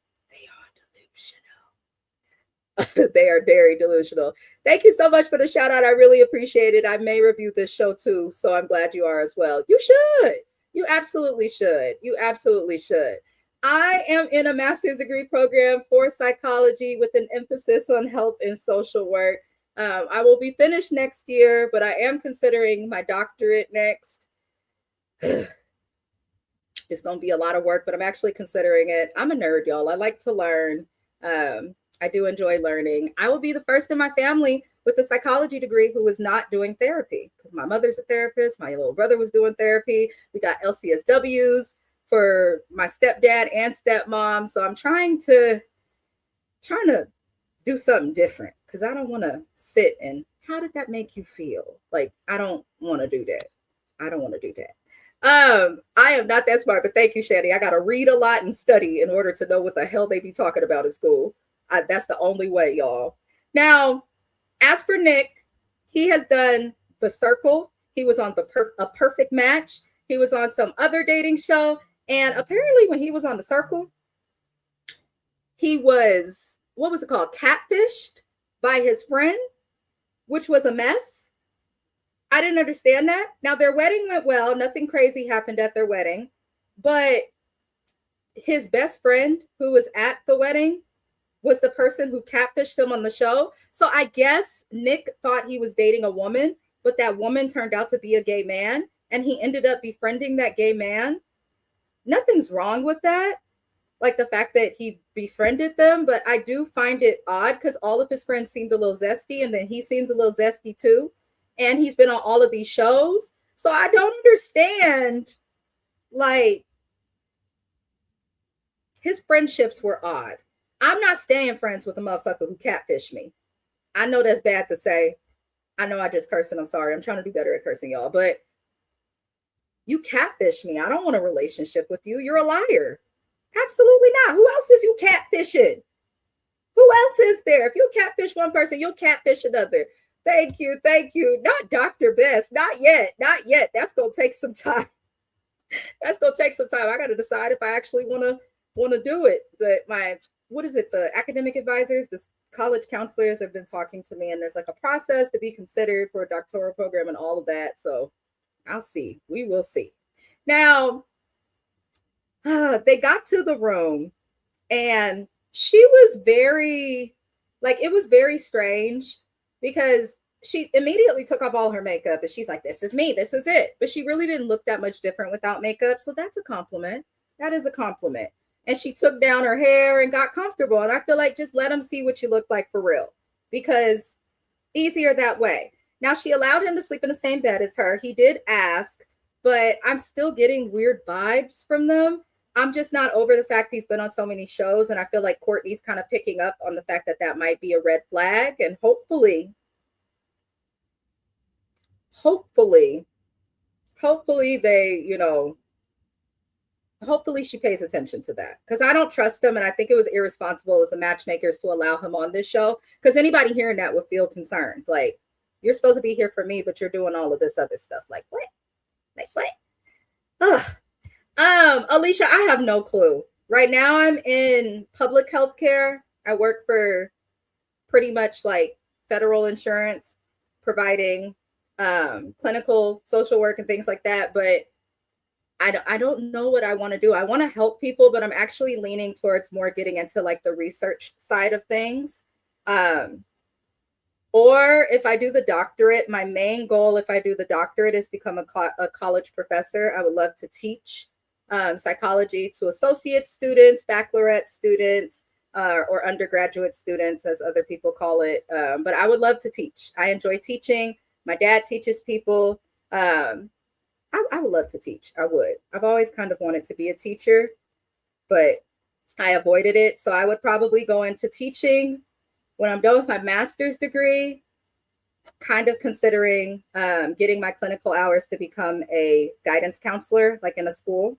They are very delusional. Thank you so much for the shout out. I really appreciate it. I may review this show too, so I'm glad you are as well. You should. You absolutely should. You absolutely should. I am in a master's degree program for psychology with an emphasis on health and social work. I will be finished next year, but I am considering my doctorate next. It's going to be a lot of work, but I'm actually considering it. I'm a nerd, y'all. I like to learn. I do enjoy learning. I will be the first in my family with a psychology degree who is not doing therapy because my mother's a therapist. My little brother was doing therapy. We got LCSWs for my stepdad and stepmom. So I'm trying to do something different because I don't want to sit and how did that make you feel? Like I don't want to do that. I don't want to do that. I am not that smart, but thank you, Shani. I got to read a lot and study in order to know what the hell they be talking about at school. That's the only way, y'all. Now, as for Nick, he has done The Circle. He was on A Perfect Match. He was on some other dating show. And apparently, when he was on The Circle, he was, what was it called? Catfished by his friend, which was a mess. I didn't understand that. Now, their wedding went well. Nothing crazy happened at their wedding. But his best friend who was at the wedding was the person who catfished him on the show. So I guess Nick thought he was dating a woman, but that woman turned out to be a gay man. And he ended up befriending that gay man. Nothing's wrong with that. Like the fact that he befriended them, but I do find it odd because all of his friends seemed a little zesty and then he seems a little zesty too. And he's been on all of these shows. So I don't understand, like, his friendships were odd. I'm not staying friends with a motherfucker who catfished me. I know that's bad to say. I know I just cursed and I'm sorry. I'm trying to do better at cursing, y'all. But you catfish me. I don't want a relationship with you. You're a liar. Absolutely not. Who else is you catfishing? Who else is there? If you catfish one person, you'll catfish another. Thank you. Thank you. Not Dr. Best. Not yet. Not yet. That's going to take some time. That's going to take some time. I got to decide if I actually want to do it. But the academic advisors, the college counselors have been talking to me and there's like a process to be considered for a doctoral program and all of that. So I'll see. We will see. Now, they got to the room and she was it was very strange because she immediately took off all her makeup and she's like, this is me, this is it. But she really didn't look that much different without makeup. So that's a compliment. That is a compliment. And she took down her hair and got comfortable. And I feel like just let him see what you look like for real, because easier that way. Now, she allowed him to sleep in the same bed as her. He did ask, but I'm still getting weird vibes from them. I'm just not over the fact he's been on so many shows. And I feel like Courtney's kind of picking up on the fact that that might be a red flag. And hopefully they, hopefully she pays attention to that, because I don't trust him. And I think it was irresponsible of the matchmakers to allow him on this show, because anybody hearing that would feel concerned. Like, you're supposed to be here for me, but you're doing all of this other stuff. Like what? Like what? Ugh. Alicia, I have no clue. Right now I'm in public health care. I work for pretty much like federal insurance, providing clinical social work and things like that. But I don't know what I want to do. I want to help people, but I'm actually leaning towards more getting into like the research side of things. Or if I do the doctorate, my main goal, if I do the doctorate, is become a college professor. I would love to teach psychology to associate students, baccalaureate students, or undergraduate students, as other people call it. But I would love to teach. I enjoy teaching. My dad teaches people. I would love to teach. I would. I've always kind of wanted to be a teacher, but I avoided it. So I would probably go into teaching when I'm done with my master's degree, kind of considering getting my clinical hours to become a guidance counselor, like in a school,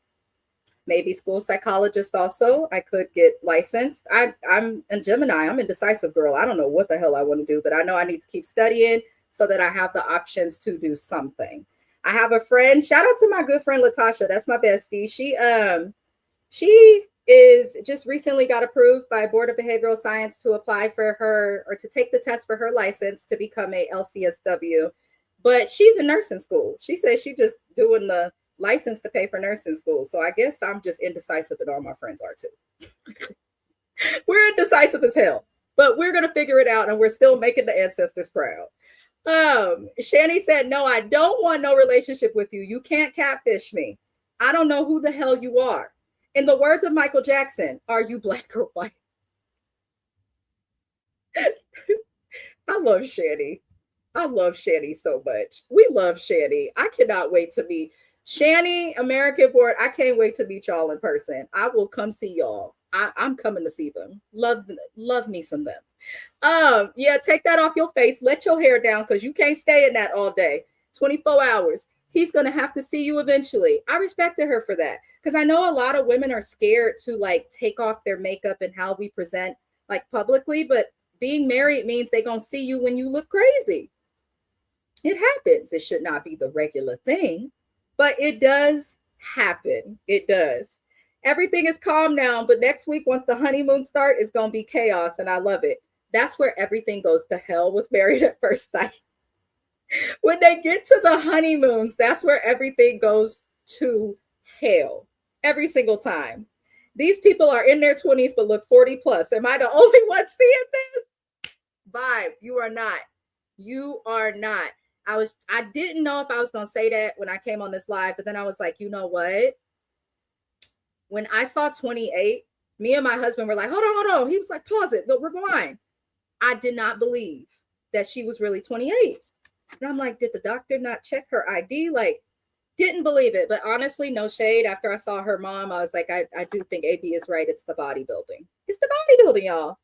maybe school psychologist also. I could get licensed. I'm a Gemini. I'm an indecisive girl. I don't know what the hell I want to do, but I know I need to keep studying so that I have the options to do something. I have a friend, shout out to my good friend Latasha. That's my bestie. She is just recently got approved by Board of Behavioral Science to apply for her, or to take the test for her license to become a LCSW. But she's in nursing school. She says she's just doing the license to pay for nursing school. So I guess I'm just indecisive, and all my friends are too. We're indecisive as hell, but we're going to figure it out, and we're still making the ancestors proud. Shani said, no, I don't want no relationship with you. You can't catfish me. I don't know who the hell you are. In the words of Michael Jackson, are you black or white? I love Shani. I love Shani so much. We love Shani. I cannot wait to meet. Shani, American Board, I can't wait to meet y'all in person. I will come see y'all. I'm coming to see them. Love me some them. Yeah, take that off your face. Let your hair down because you can't stay in that all day. 24 hours. He's gonna have to see you eventually. I respected her for that because I know a lot of women are scared to like take off their makeup and how we present like publicly, but being married means they're gonna see you when you look crazy. It happens. It should not be the regular thing, but it does happen. It does. Everything is calm now, but next week, once the honeymoon start, it's gonna be chaos, and I love it. That's where everything goes to hell with Married at First Sight. When they get to the honeymoons, that's where everything goes to hell every single time. These people are in their 20s but look 40 plus. Am I the only one seeing this? Vibe, you are not. You are not. I didn't know if I was going to say that when I came on this live, but then I was like, you know what? When I saw 28, me and my husband were like, hold on. He was like, pause it, look, rewind. I did not believe that she was really 28. And I'm like, did the doctor not check her ID? Like, didn't believe it. But honestly, no shade. After I saw her mom, I was like, I do think AB is right. It's the bodybuilding. It's the bodybuilding, y'all.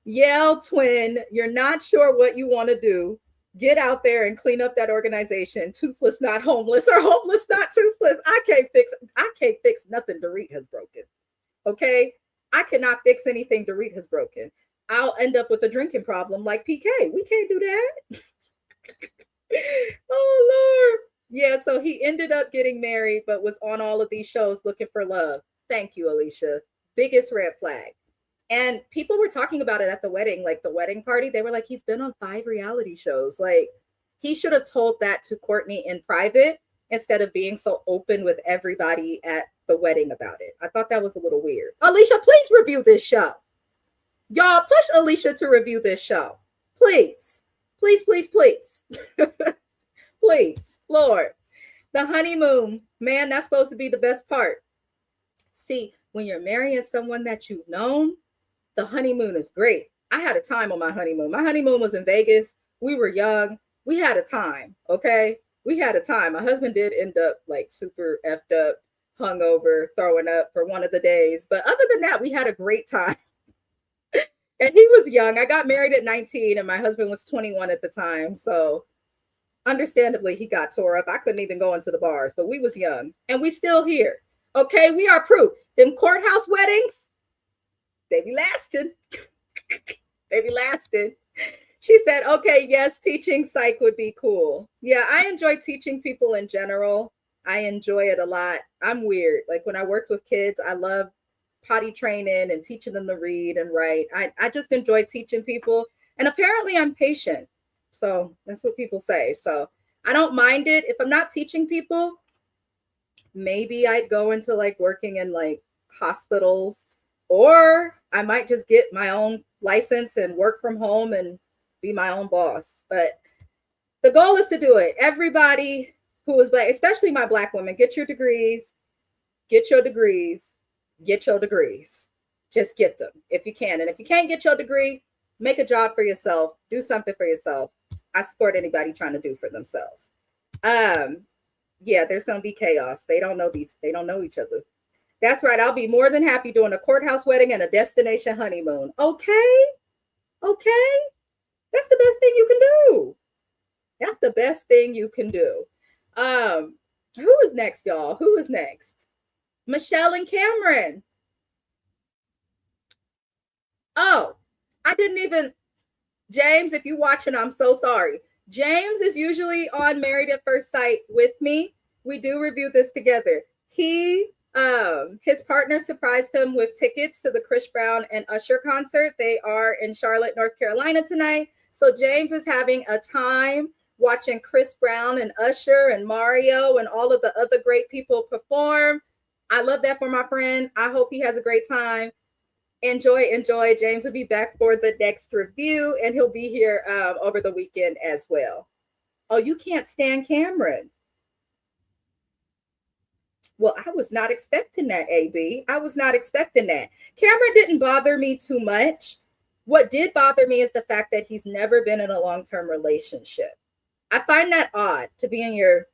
Yell, twin, you're not sure what you want to do. Get out there and clean up that organization. Toothless, not homeless, or homeless, not toothless. I can't fix nothing Dorit has broken. Okay? I cannot fix anything Dorit has broken. I'll end up with a drinking problem like PK. We can't do that. Oh, Lord. Yeah, so he ended up getting married, but was on all of these shows looking for love. Thank you, Alicia. Biggest red flag. And people were talking about it at the wedding, like the wedding party. They were like, he's been on 5 reality shows. Like, he should have told that to Courtney in private instead of being so open with everybody at the wedding about it. I thought that was a little weird. Alicia, please review this show. Y'all, push Alicia to review this show. Please. Please, please, please. Please, Lord. The honeymoon, man, that's supposed to be the best part. See, when you're marrying someone that you've known, the honeymoon is great. I had a time on my honeymoon. My honeymoon was in Vegas. We were young. We had a time, okay? We had a time. My husband did end up like super effed up, hungover, throwing up for one of the days. But other than that, we had a great time. And he was young. I got married at 19 and my husband was 21 at the time. So understandably, he got tore up. I couldn't even go into the bars, but we was young and we still here. Okay, we are proof. Them courthouse weddings, they be lasting. They be lasting. She said, okay, yes, teaching psych would be cool. Yeah, I enjoy teaching people in general. I enjoy it a lot. I'm weird. Like when I worked with kids, I love potty training and teaching them to read and write. I just enjoy teaching people. And apparently I'm patient. So that's what people say. So I don't mind it. If I'm not teaching people, maybe I'd go into like working in like hospitals, or I might just get my own license and work from home and be my own boss. But the goal is to do it. Everybody who is black, especially my Black women, get your degrees, get your degrees. Get your degrees. Just get them if you can. And if you can't get your degree, make a job for yourself. Do something for yourself. I support anybody trying to do for themselves. Yeah, there's going to be chaos. They don't know each other. That's right. I'll be more than happy doing a courthouse wedding and a destination honeymoon. Okay. That's the best thing you can do. That's the best thing you can do. Who is next, y'all? Who is next? Michelle and Cameron. Oh, I didn't even, James, if you're watching, I'm so sorry. James is usually on Married at First Sight with me. We do review this together. His partner surprised him with tickets to the Chris Brown and Usher concert. They are in Charlotte, North Carolina tonight. So James is having a time watching Chris Brown and Usher and Mario and all of the other great people perform. I love that for my friend. I hope he has a great time. Enjoy. James will be back for the next review, and he'll be here over the weekend as well. Oh, you can't stand Cameron. Well, I was not expecting that, AB. I was not expecting that. Cameron didn't bother me too much. What did bother me is the fact that he's never been in a long-term relationship. I find that odd to be in your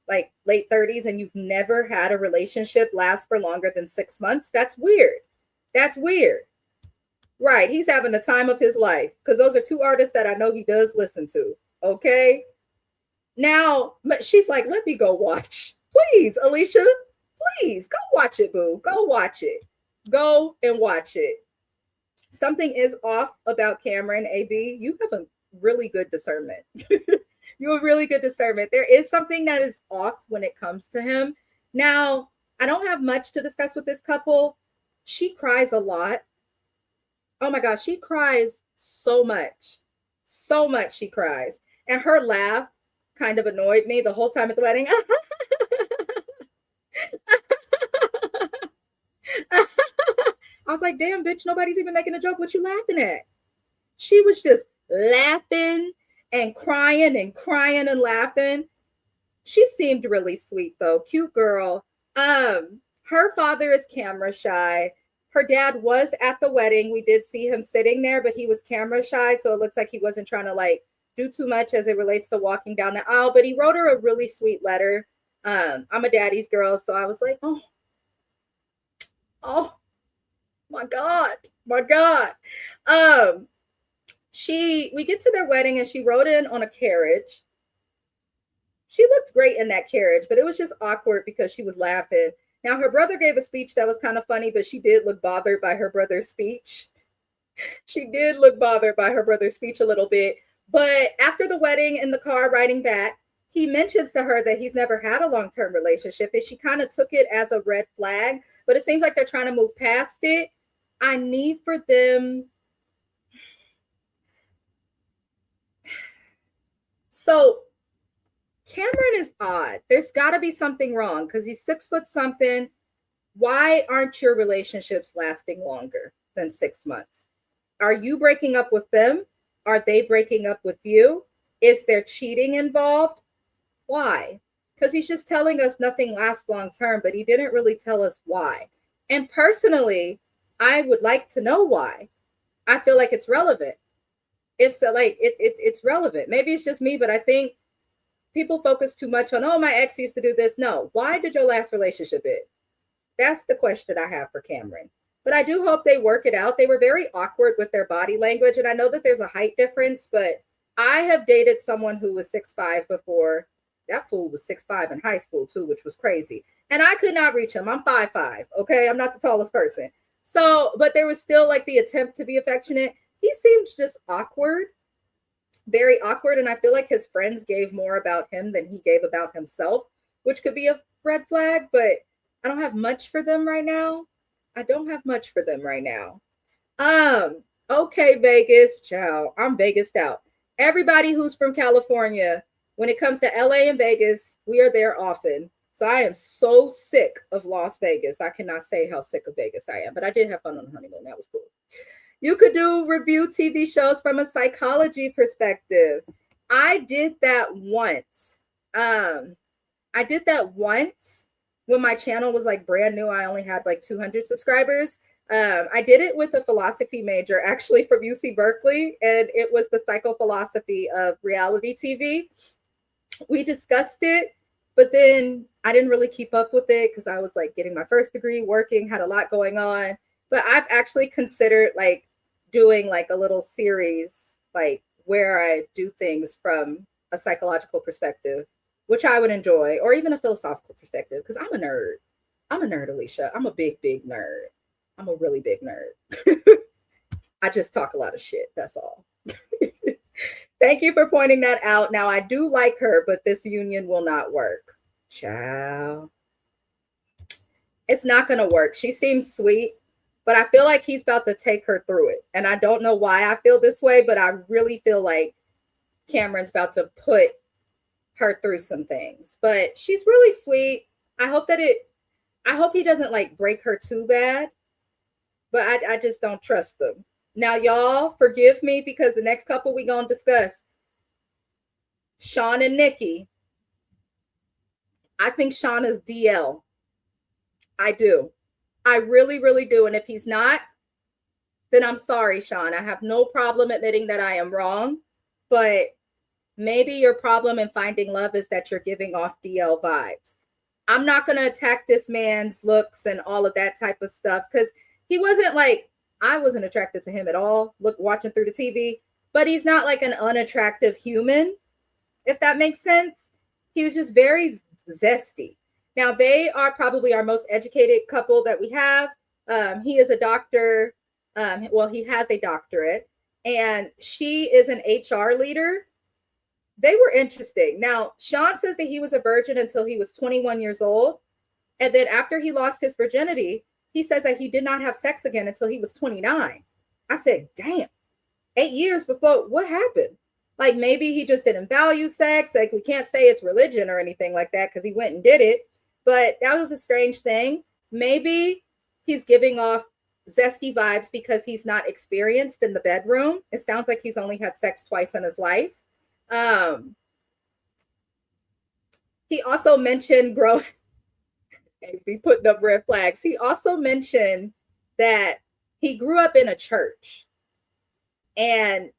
like late 30s and you've never had a relationship last for longer than 6 months, that's weird. That's weird. Right. He's having the time of his life because those are two artists that I know he does listen to. Okay. Now, but she's like, let me go watch. Please, Alicia, please go watch it, boo. Go watch it. Go and watch it. Something is off about Cameron, AB. You have a really good discernment. You have really good discernment. There is something that is off when it comes to him. Now, I don't have much to discuss with this couple. She cries a lot. Oh my gosh, she cries so much. So much she cries. And her laugh kind of annoyed me the whole time at the wedding. I was like, damn, bitch, nobody's even making a joke. What you laughing at? She was just laughing and crying and laughing. She seemed really sweet though. Cute girl. Her father is camera shy. Her dad was at the wedding. We did see him sitting there, but he was camera shy. So it looks like he wasn't trying to like do too much as it relates to walking down the aisle, but he wrote her a really sweet letter. I'm a daddy's girl. So I was like, oh my God, my God. We get to their wedding and she rode in on a carriage. She looked great in that carriage, but it was just awkward because she was laughing. Now, her brother gave a speech that was kind of funny, but she did look bothered by her brother's speech. She did look bothered by her brother's speech a little bit. But after the wedding in the car riding back, he mentions to her that he's never had a long-term relationship, and she kind of took it as a red flag. But it seems like they're trying to move past it. I need for them. So Cameron is odd. There's got to be something wrong because he's 6 foot something. Why aren't your relationships lasting longer than 6 months? Are you breaking up with them? Are they breaking up with you? Is there cheating involved? Why? Because he's just telling us nothing lasts long term, but he didn't really tell us why. And personally, I would like to know why. I feel like it's relevant. If so, like it's relevant. Maybe it's just me, but I think people focus too much on, oh, my ex used to do this. No. Why did your last relationship end? That's the question I have for Cameron. But I do hope they work it out. They were very awkward with their body language. And I know that there's a height difference, but I have dated someone who was 6'5" before. That fool was 6'5" in high school too, which was crazy. And I could not reach him. I'm 5'5". Okay. I'm not the tallest person. So, but there was still like the attempt to be affectionate. He seemed just awkward, very awkward. And I feel like his friends gave more about him than he gave about himself, which could be a red flag, but I don't have much for them right now. Okay, Vegas, ciao. I'm Vegased out. Everybody who's from California, when it comes to LA and Vegas, we are there often. So I am so sick of Las Vegas. I cannot say how sick of Vegas I am, but I did have fun on the honeymoon. That was cool. You could do review TV shows from a psychology perspective. I did that once. When my channel was like brand new. I only had like 200 subscribers. I did it with a philosophy major actually from UC Berkeley, and it was the psychophilosophy of reality TV. We discussed it, but then I didn't really keep up with it because I was like getting my first degree, working, had a lot going on. But I've actually considered like doing like a little series, like where I do things from a psychological perspective, which I would enjoy, or even a philosophical perspective, because I'm a nerd. I'm a nerd, Alicia. I'm a big, big nerd. I'm a really big nerd. I just talk a lot of shit. That's all. Thank you for pointing that out. Now, I do like her, but this union will not work. Ciao. It's not going to work. She seems sweet, but I feel like he's about to take her through it. And I don't know why I feel this way, but I really feel like Cameron's about to put her through some things. But she's really sweet. I hope he doesn't like break her too bad, but I just don't trust them. Now, y'all, forgive me because the next couple we gonna discuss, Sean and Nikki. I think Sean is DL. I do. I really, really do. And if he's not, then I'm sorry, Sean. I have no problem admitting that I am wrong. But maybe your problem in finding love is that you're giving off DL vibes. I'm not going to attack this man's looks and all of that type of stuff because he wasn't like, I wasn't attracted to him at all, watching through the TV, but he's not like an unattractive human, if that makes sense. He was just very zesty. Now, they are probably our most educated couple that we have. He is a doctor. Well, he has a doctorate, and she is an HR leader. They were interesting. Now, Sean says that he was a virgin until he was 21 years old. And then after he lost his virginity, he says that he did not have sex again until he was 29. I said, damn, 8 years before, what happened? Like maybe he just didn't value sex. Like we can't say it's religion or anything like that because he went and did it. But that was a strange thing. Maybe he's giving off zesty vibes because he's not experienced in the bedroom. It sounds like he's only had sex twice in his life. He also mentioned growing, be putting up red flags. He also mentioned that he grew up in a church, and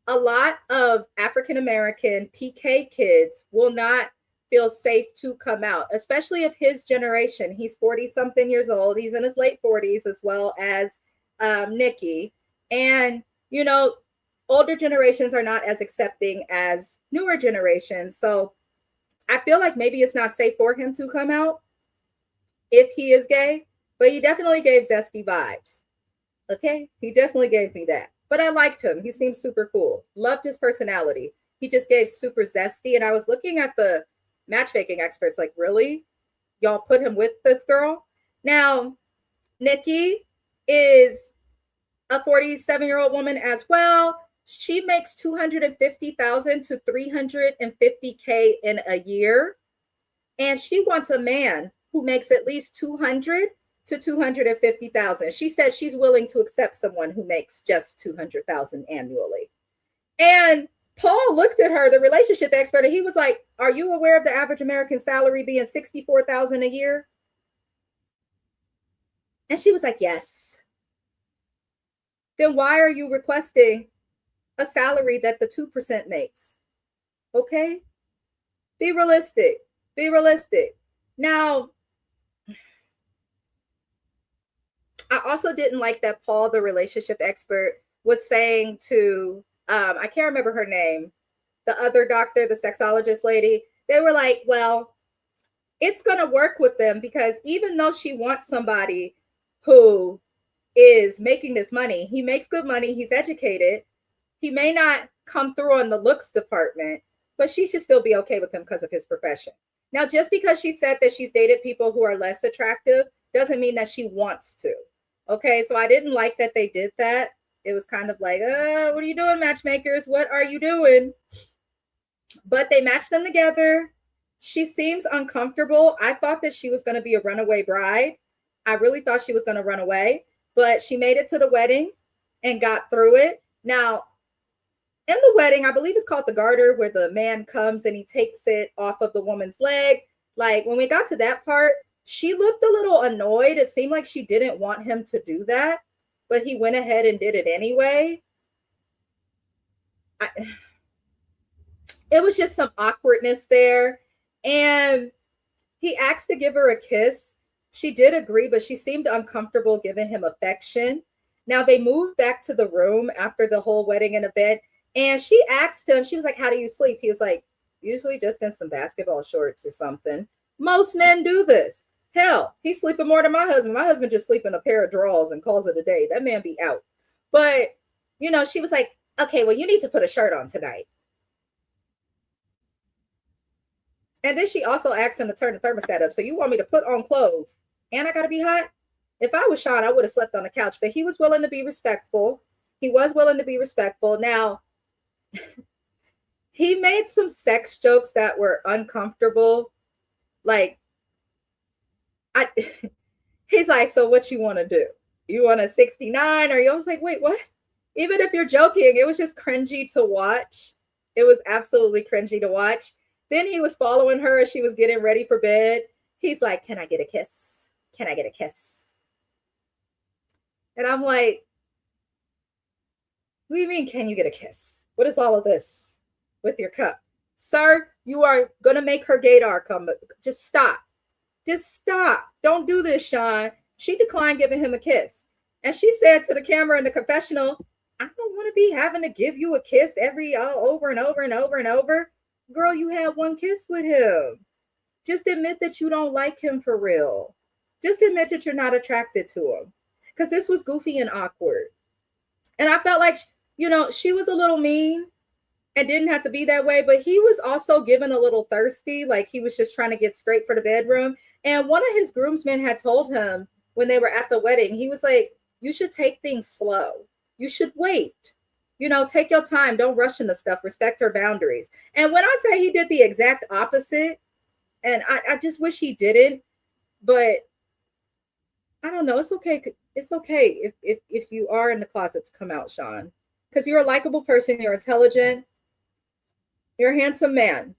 a lot of African American PK kids will not feel safe to come out, especially of his generation. He's 40 something years old. He's in his late 40s as well as Nikki. And, you know, older generations are not as accepting as newer generations. So I feel like maybe it's not safe for him to come out if he is gay, but he definitely gave zesty vibes. Okay, he definitely gave me that. But I liked him. He seemed super cool. Loved his personality. He just gave super zesty. And I was looking at the matchmaking experts like, really? Y'all put him with this girl? Now, Nikki is a 47-year-old woman as well. She makes $250,000 to $350K in a year. And she wants a man who makes at least $200,000 to $250,000. She says she's willing to accept someone who makes just $200,000 annually. And Paul looked at her, the relationship expert, and he was like, "Are you aware of the average American salary being $64,000 a year?" And she was like, "Yes." Then why are you requesting a salary that the 2% makes? Okay? Be realistic. Be realistic. Now, I also didn't like that Paul, the relationship expert, was saying to, I can't remember her name, the other doctor, the sexologist lady, they were like, well, it's going to work with them because even though she wants somebody who is making this money, he makes good money, he's educated, he may not come through on the looks department, but she should still be okay with him because of his profession. Now, just because she said that she's dated people who are less attractive doesn't mean that she wants to. Okay, so I didn't like that they did that. It was kind of like, what are you doing, matchmakers? What are you doing? But they matched them together. She seems uncomfortable. I thought that she was going to be a runaway bride. I really thought she was going to run away, but she made it to the wedding and got through it. Now, in the wedding, I believe it's called the garter, where the man comes and he takes it off of the woman's leg. Like when we got to that part, she looked a little annoyed. It seemed like she didn't want him to do that, but he went ahead and did it anyway. It was just some awkwardness there. And he asked to give her a kiss. She did agree, but she seemed uncomfortable giving him affection. Now they moved back to the room after the whole wedding and event. And she asked him, she was like, "How do you sleep?" He was like, "Usually just in some basketball shorts or something." Most men do this. Hell, he's sleeping more than my husband. My husband just sleep in a pair of drawers and calls it a day. That man be out. But, you know, she was like, "Okay, well, you need to put a shirt on tonight." And then she also asked him to turn the thermostat up. So you want me to put on clothes and I got to be hot? If I was Sean, I would have slept on the couch. But he was willing to be respectful. He was willing to be respectful. Now, he made some sex jokes that were uncomfortable. Like, he's like, "So what you want to do? You want a 69?" Or you was like, "Wait, what?" Even if you're joking, it was just cringy to watch. It was absolutely cringy to watch. Then he was following her as she was getting ready for bed. He's like, "Can I get a kiss? Can I get a kiss?" And I'm like, "What do you mean, can you get a kiss? What is all of this with your cup?" Sir, you are going to make her gaydar come. Just stop. Just stop. Don't do this, Sean. She declined giving him a kiss. And she said to the camera in the confessional, I don't want to be having to give you a kiss every over and over and over and over. Girl, you had one kiss with him. Just admit that you don't like him for real. Just admit that you're not attracted to him. Because this was goofy and awkward. And I felt like, she was a little mean and didn't have to be that way, but he was also given a little thirsty, like he was just trying to get straight for the bedroom. And one of his groomsmen had told him when they were at the wedding, he was like, you should take things slow. You should wait. Take your time. Don't rush into stuff. Respect her boundaries. And when I say he did the exact opposite, and I just wish he didn't, but I don't know. It's okay. It's okay if you are in the closet to come out, Sean, because you're a likable person. You're intelligent. You're a handsome man.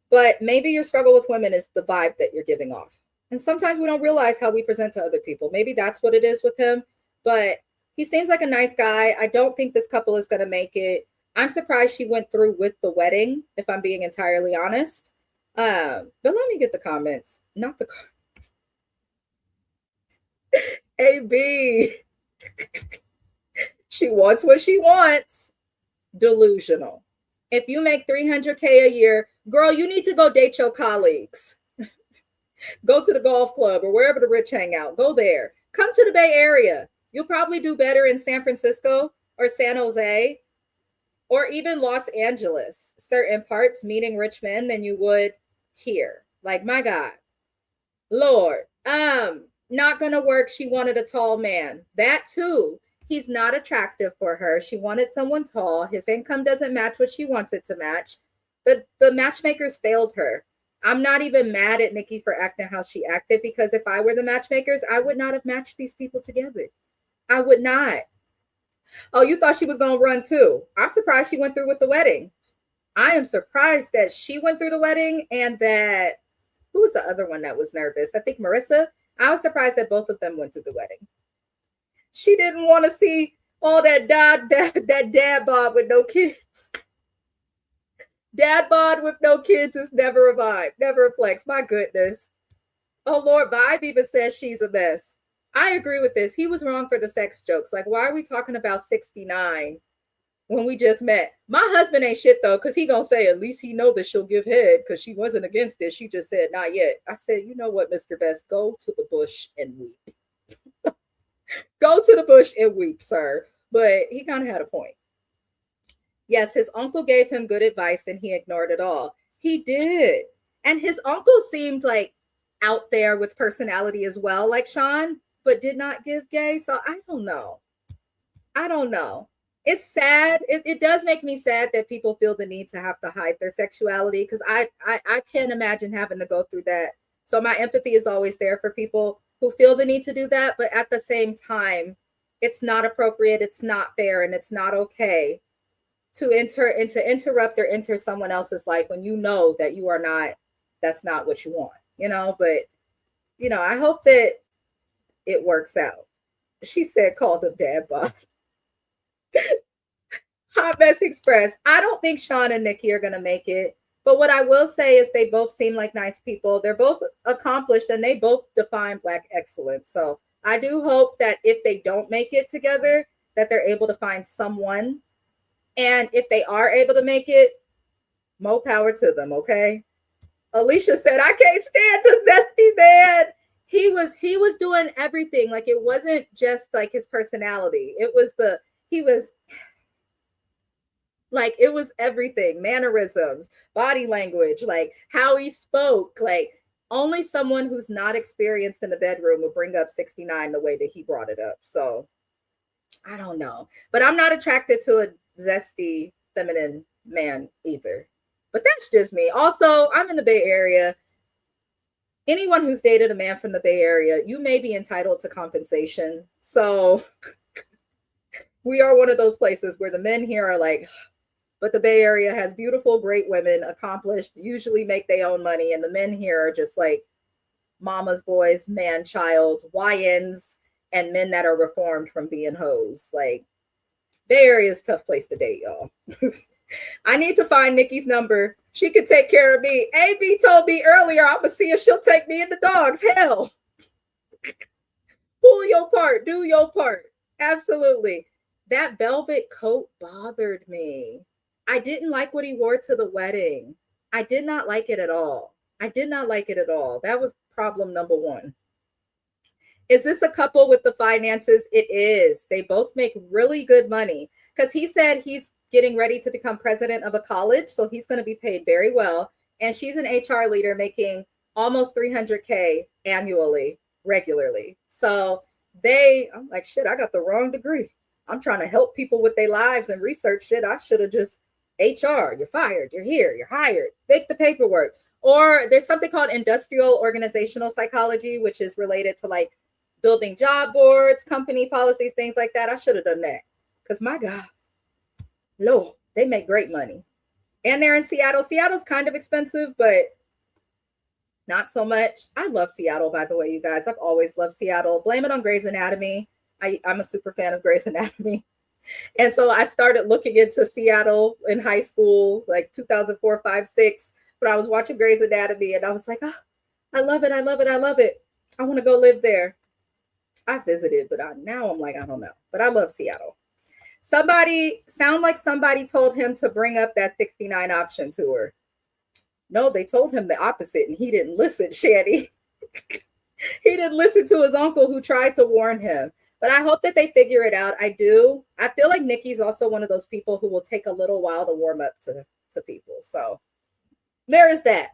But maybe your struggle with women is the vibe that you're giving off. And sometimes we don't realize how we present to other people. Maybe that's what it is with him. But he seems like a nice guy. I don't think this couple is going to make it. I'm surprised she went through with the wedding, if I'm being entirely honest. But let me get the comments. Not the AB. She wants what she wants. Delusional. If you make $300K a year, girl, you need to go date your colleagues. Go to the golf club or wherever the rich hang out. Go there. Come to the Bay Area. You'll probably do better in San Francisco or San Jose or even Los Angeles, certain parts, meeting rich men, than you would here. Like, my God. Lord. Not gonna work. She wanted a tall man. That too. He's not attractive for her. She wanted someone tall. His income doesn't match what she wants it to match. The matchmakers failed her. I'm not even mad at Nikki for acting how she acted, because if I were the matchmakers, I would not have matched these people together. I would not. Oh, you thought she was going to run too. I'm surprised she went through with the wedding. I am surprised that she went through the wedding and that, who was the other one that was nervous? I think Marissa. I was surprised that both of them went through the wedding. She didn't want to see all that dad bod with no kids. Dad bod with no kids is never a vibe, never a flex. My goodness. Oh, Lord, Vibe even says she's a mess. I agree with this. He was wrong for the sex jokes. Like, why are we talking about 69 when we just met? My husband ain't shit, though, because he going to say, at least he know that she'll give head because she wasn't against it. She just said, not yet. I said, you know what, Mr. Best, go to the bush and weep. Go to the bush and weep, sir. But he kind of had a point. Yes, his uncle gave him good advice and he ignored it all. He did. And his uncle seemed like out there with personality as well, like Sean, but did not give gay. So I don't know. It's sad. It does make me sad that people feel the need to have to hide their sexuality, because I can't imagine having to go through that. So my empathy is always there for people who feel the need to do that. But at the same time, it's not appropriate. It's not fair. And it's not okay to interrupt or enter someone else's life when you know that you are not, that's not what you want, but I hope that it works out. She said, call them dad bod. Hot Mess Express. I don't think Sean and Nikki are going to make it, but what I will say is they both seem like nice people. They're both accomplished and they both define Black excellence. So I do hope that if they don't make it together, that they're able to find someone. And if they are able to make it, more power to them, okay? Alicia said, I can't stand this nasty man. He was doing everything. Like, it wasn't just like his personality. It was everything. Mannerisms, body language, like how he spoke. Like, only someone who's not experienced in the bedroom would bring up 69 the way that he brought it up. So I don't know. But I'm not attracted to a zesty feminine man either, but that's just me. Also, I'm in the Bay Area. Anyone who's dated a man from the Bay Area, you may be entitled to compensation. So we are one of those places where the men here are like, but the Bay Area has beautiful, great women, accomplished, usually make their own money, and the men here are just like mama's boys, man child, YNs, and men that are reformed from being hoes. Like, Bay Area is a tough place to date, y'all. I need to find Nikki's number. She could take care of me. AB told me earlier, I'm going to see if she'll take me and the dogs. Hell, pull your part, do your part. Absolutely. That velvet coat bothered me. I didn't like what he wore to the wedding. I did not like it at all. I did not like it at all. That was problem number one. Is this a couple with the finances? It is. They both make really good money because he said he's getting ready to become president of a college. So he's going to be paid very well. And she's an HR leader making almost 300K annually, regularly. So I'm like, shit, I got the wrong degree. I'm trying to help people with their lives and research shit. I should have just HR, you're fired, you're here, you're hired, make the paperwork. Or there's something called industrial organizational psychology, which is related to like building job boards, company policies, things like that. I should have done that because my God, no, they make great money. And they're in Seattle. Seattle's kind of expensive, but not so much. I love Seattle, by the way, you guys. I've always loved Seattle. Blame it on Grey's Anatomy. I'm a super fan of Grey's Anatomy. And so I started looking into Seattle in high school, like 2004, 5, 6. But I was watching Grey's Anatomy and I was like, oh, I love it. I love it. I love it. I want to go live there. I visited, but now I'm like, I don't know. But I love Seattle. Somebody told him to bring up that 69 option tour. No, they told him the opposite and he didn't listen, Shanny. He didn't listen to his uncle who tried to warn him. But I hope that they figure it out. I do. I feel like Nikki's also one of those people who will take a little while to warm up to people. So there is that.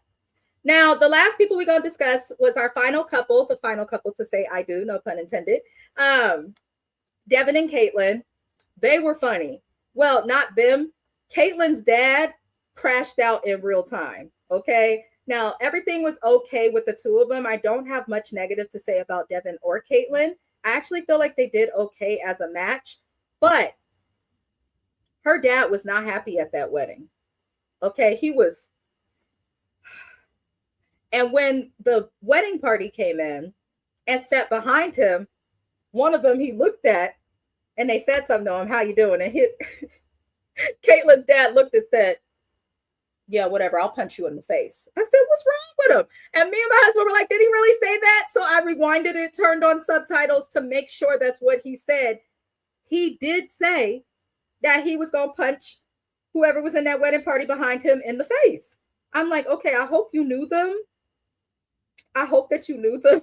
Now, the last people we're going to discuss was our final couple, the final couple to say I do, no pun intended. Devin and Caitlin, they were funny. Well, not them. Caitlin's dad crashed out in real time, okay? Now, everything was okay with the two of them. I don't have much negative to say about Devin or Caitlin. I actually feel like they did okay as a match, but her dad was not happy at that wedding, okay? He was. And when the wedding party came in and sat behind him, one of them he looked at and they said something to him, how you doing? And Caitlin's dad looked and said, yeah, whatever, I'll punch you in the face. I said, what's wrong with him? And me and my husband were like, did he really say that? So I rewinded it, turned on subtitles to make sure that's what he said. He did say that he was going to punch whoever was in that wedding party behind him in the face. I'm like, okay, I hope you knew them. I hope that you knew them.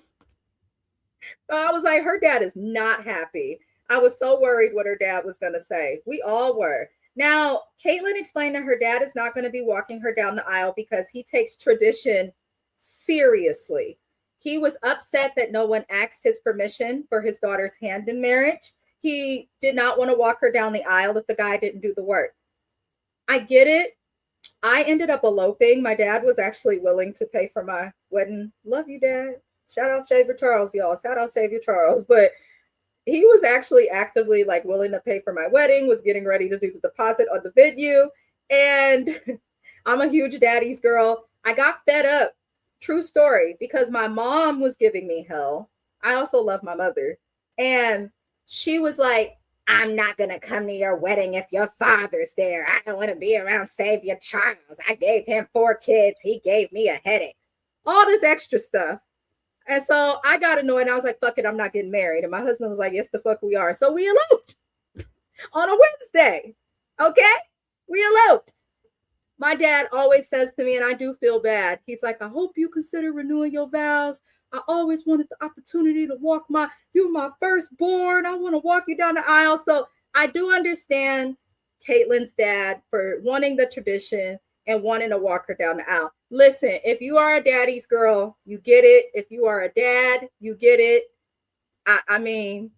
I was like, her dad is not happy. I was so worried what her dad was going to say. We all were. Now, Caitlin explained that her dad is not going to be walking her down the aisle because he takes tradition seriously. He was upset that no one asked his permission for his daughter's hand in marriage. He did not want to walk her down the aisle if the guy didn't do the work. I get it. I ended up eloping. My dad was actually willing to pay for my wedding. Love you, Dad. Shout out Savior Charles, y'all. Shout out Savior Charles. But he was actually actively like willing to pay for my wedding, was getting ready to do the deposit on the venue. And I'm a huge daddy's girl. I got fed up. True story, because my mom was giving me hell. I also love my mother. And she was like, I'm not going to come to your wedding if your father's there. I don't want to be around Savior Charles. I gave him 4 kids. He gave me a headache. All this extra stuff. And so I got annoyed. I was like, fuck it, I'm not getting married. And my husband was like, yes, the fuck we are. So we eloped on a Wednesday. Okay? We eloped. My dad always says to me, and I do feel bad, he's like, I hope you consider renewing your vows. I always wanted the opportunity to you're my firstborn. I want to walk you down the aisle. So I do understand Caitlin's dad for wanting the tradition and wanting to walk her down the aisle. Listen, if you are a daddy's girl, you get it. If you are a dad, you get it. I mean,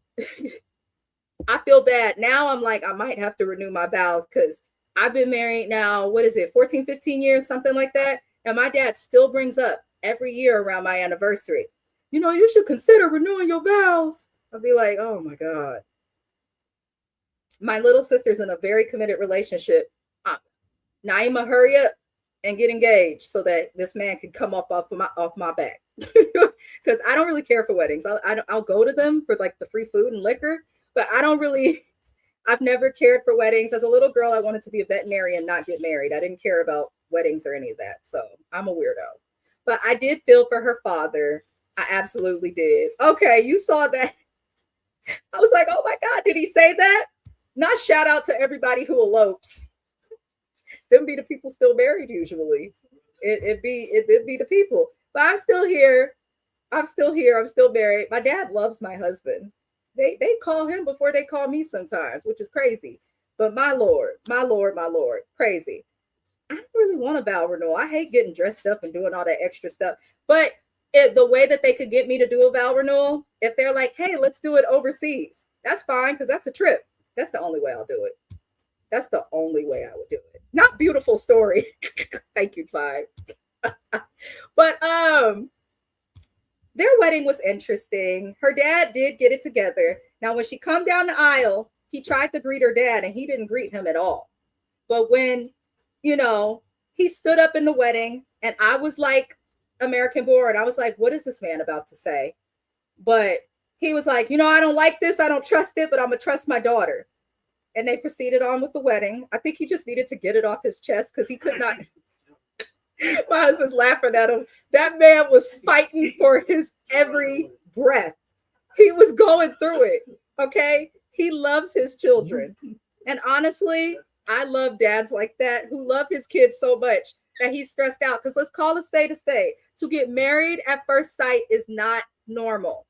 I feel bad. Now I'm like, I might have to renew my vows because I've been married now, 14, 15 years, something like that. And my dad still brings up every year around my anniversary, you should consider renewing your vows. I'll be like, oh my God. My little sister's in a very committed relationship. Naima, hurry up and get engaged so that this man can come up off my back. Because I don't really care for weddings. I'll go to them for like the free food and liquor, but I don't really I've never cared for weddings. As a little girl, I wanted to be a veterinarian, not get married. I didn't care about weddings or any of that. So I'm a weirdo. But I did feel for her father. I absolutely did. Okay, you saw that. I was like, oh my God, did he say that? Not shout out to everybody who elopes. Them be the people still married usually. It'd be the people. But I'm still here. I'm still here. I'm still married. My dad loves my husband. They call him before they call me sometimes, which is crazy. But my Lord, my Lord, my Lord, crazy. I don't really want a vow renewal. I hate getting dressed up and doing all that extra stuff. But the way that they could get me to do a vow renewal, if they're like, hey, let's do it overseas, that's fine because that's a trip. That's the only way I'll do it. That's the only way I would do it. Not beautiful story. Thank you, Clyde. But their wedding was interesting. Her dad did get it together. Now, when she come down the aisle, he tried to greet her dad and he didn't greet him at all. But when, he stood up in the wedding and I was like American born, I was like, what is this man about to say? But he was like, I don't like this. I don't trust it, but I'm going to trust my daughter. And they proceeded on with the wedding. I think he just needed to get it off his chest because he could not. My husband's laughing at him. That man was fighting for his every breath. He was going through it. Okay. He loves his children. And honestly, I love dads like that who love his kids so much that he's stressed out. Because let's call a spade a spade. To get married at first sight is not normal.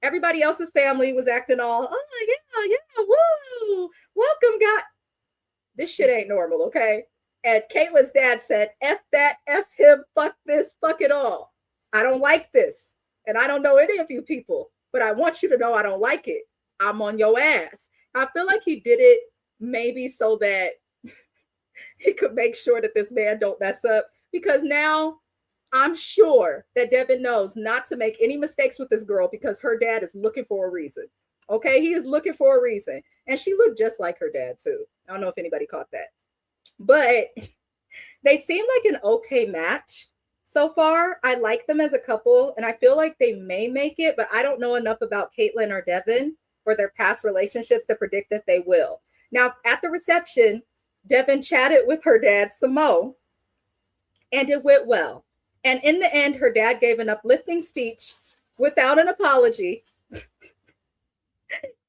Everybody else's family was acting all, oh, yeah, woo, welcome, God. This shit ain't normal, okay? And Caitlin's dad said, F that, F him, fuck this, fuck it all. I don't like this. And I don't know any of you people, but I want you to know I don't like it. I'm on your ass. I feel like he did it maybe so that he could make sure that this man don't mess up. Because now I'm sure that Devin knows not to make any mistakes with this girl because her dad is looking for a reason. Okay, he is looking for a reason. And she looked just like her dad too. I don't know if anybody caught that. But they seem like an okay match so far. I like them as a couple and I feel like they may make it, but I don't know enough about Caitlin or Devin or their past relationships to predict that they will. Now, at the reception, Devin chatted with her dad, Samo, and it went well. And in the end, her dad gave an uplifting speech without an apology.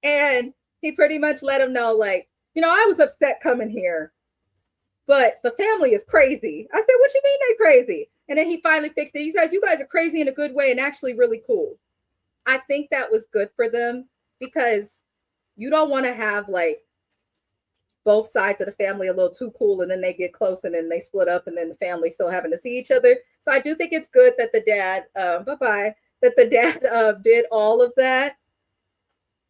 And he pretty much let him know, like, I was upset coming here, but the family is crazy. I said, what you mean they crazy? And then he finally fixed it. He says, you guys are crazy in a good way and actually really cool. I think that was good for them because you don't want to have like both sides of the family a little too cool and then they get close and then they split up and then the family still having to see each other. So I do think it's good that the dad, did all of that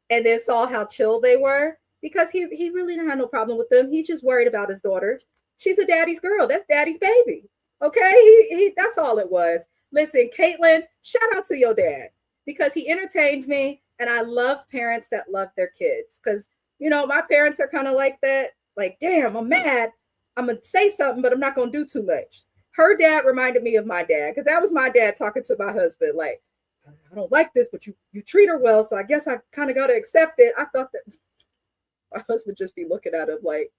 and then saw how chill they were because he really didn't have no problem with them. He's just worried about his daughter. She's a daddy's girl. That's daddy's baby. Okay. He that's all it was. Listen, Caitlin, shout out to your dad because he entertained me and I love parents that love their kids because my parents are kind of like that. Like, damn, I'm mad. I'm going to say something, but I'm not going to do too much. Her dad reminded me of my dad because that was my dad talking to my husband. Like, I don't like this, but you treat her well. So I guess I kind of got to accept it. I thought that my husband just be looking at him like,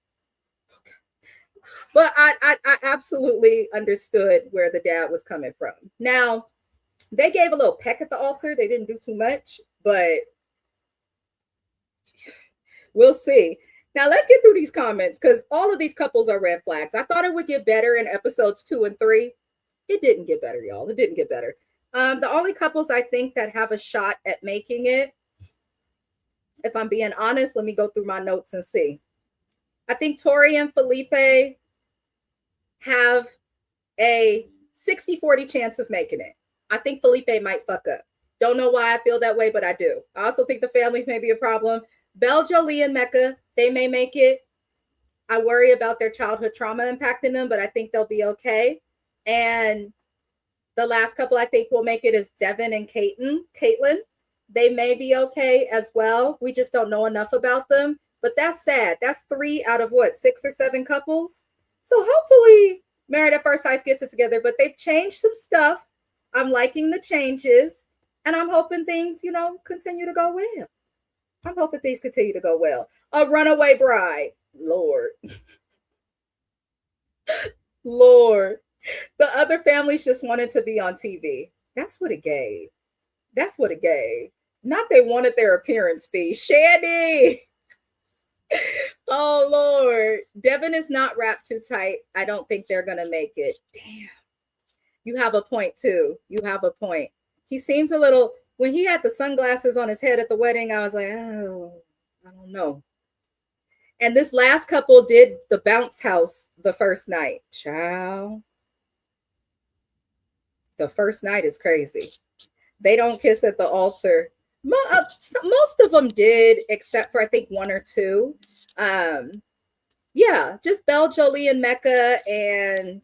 okay. But I absolutely understood where the dad was coming from. Now, they gave a little peck at the altar. They didn't do too much, but we'll see. Now let's get through these comments because all of these couples are red flags. I thought it would get better in episodes 2 and 3. It didn't get better, y'all. It didn't get better. The only couples I think that have a shot at making it, if I'm being honest, let me go through my notes and see. I think Tori and Felipe have a 60-40 chance of making it. I think Felipe might fuck up. Don't know why I feel that way, but I do. I also think the families may be a problem. Belle, Jolie, and Mecca, they may make it. I worry about their childhood trauma impacting them, but I think they'll be okay. And the last couple I think will make it is Devin and Caitlin. They may be okay as well. We just don't know enough about them. But that's sad. That's 3 out of 6 or 7 couples. So hopefully Married at First Sight gets it together. But they've changed some stuff. I'm liking the changes. And I'm hoping things, continue to go well. I'm hoping things continue to go well. A runaway bride. Lord. Lord. The other families just wanted to be on TV. That's what it gave. That's what it gave. Not they wanted their appearance fee. Shandy. Oh Lord. Devin is not wrapped too tight. I don't think they're gonna make it. Damn. You have a point too. You have a point. He seems a little, when he had the sunglasses on his head at the wedding, I was like, oh, I don't know. And this last couple did the bounce house the first night. Ciao. The first night is crazy. They don't kiss at the altar. Most of them did, except for I think one or two. Yeah, just Belle, Jolie, and Mecca, and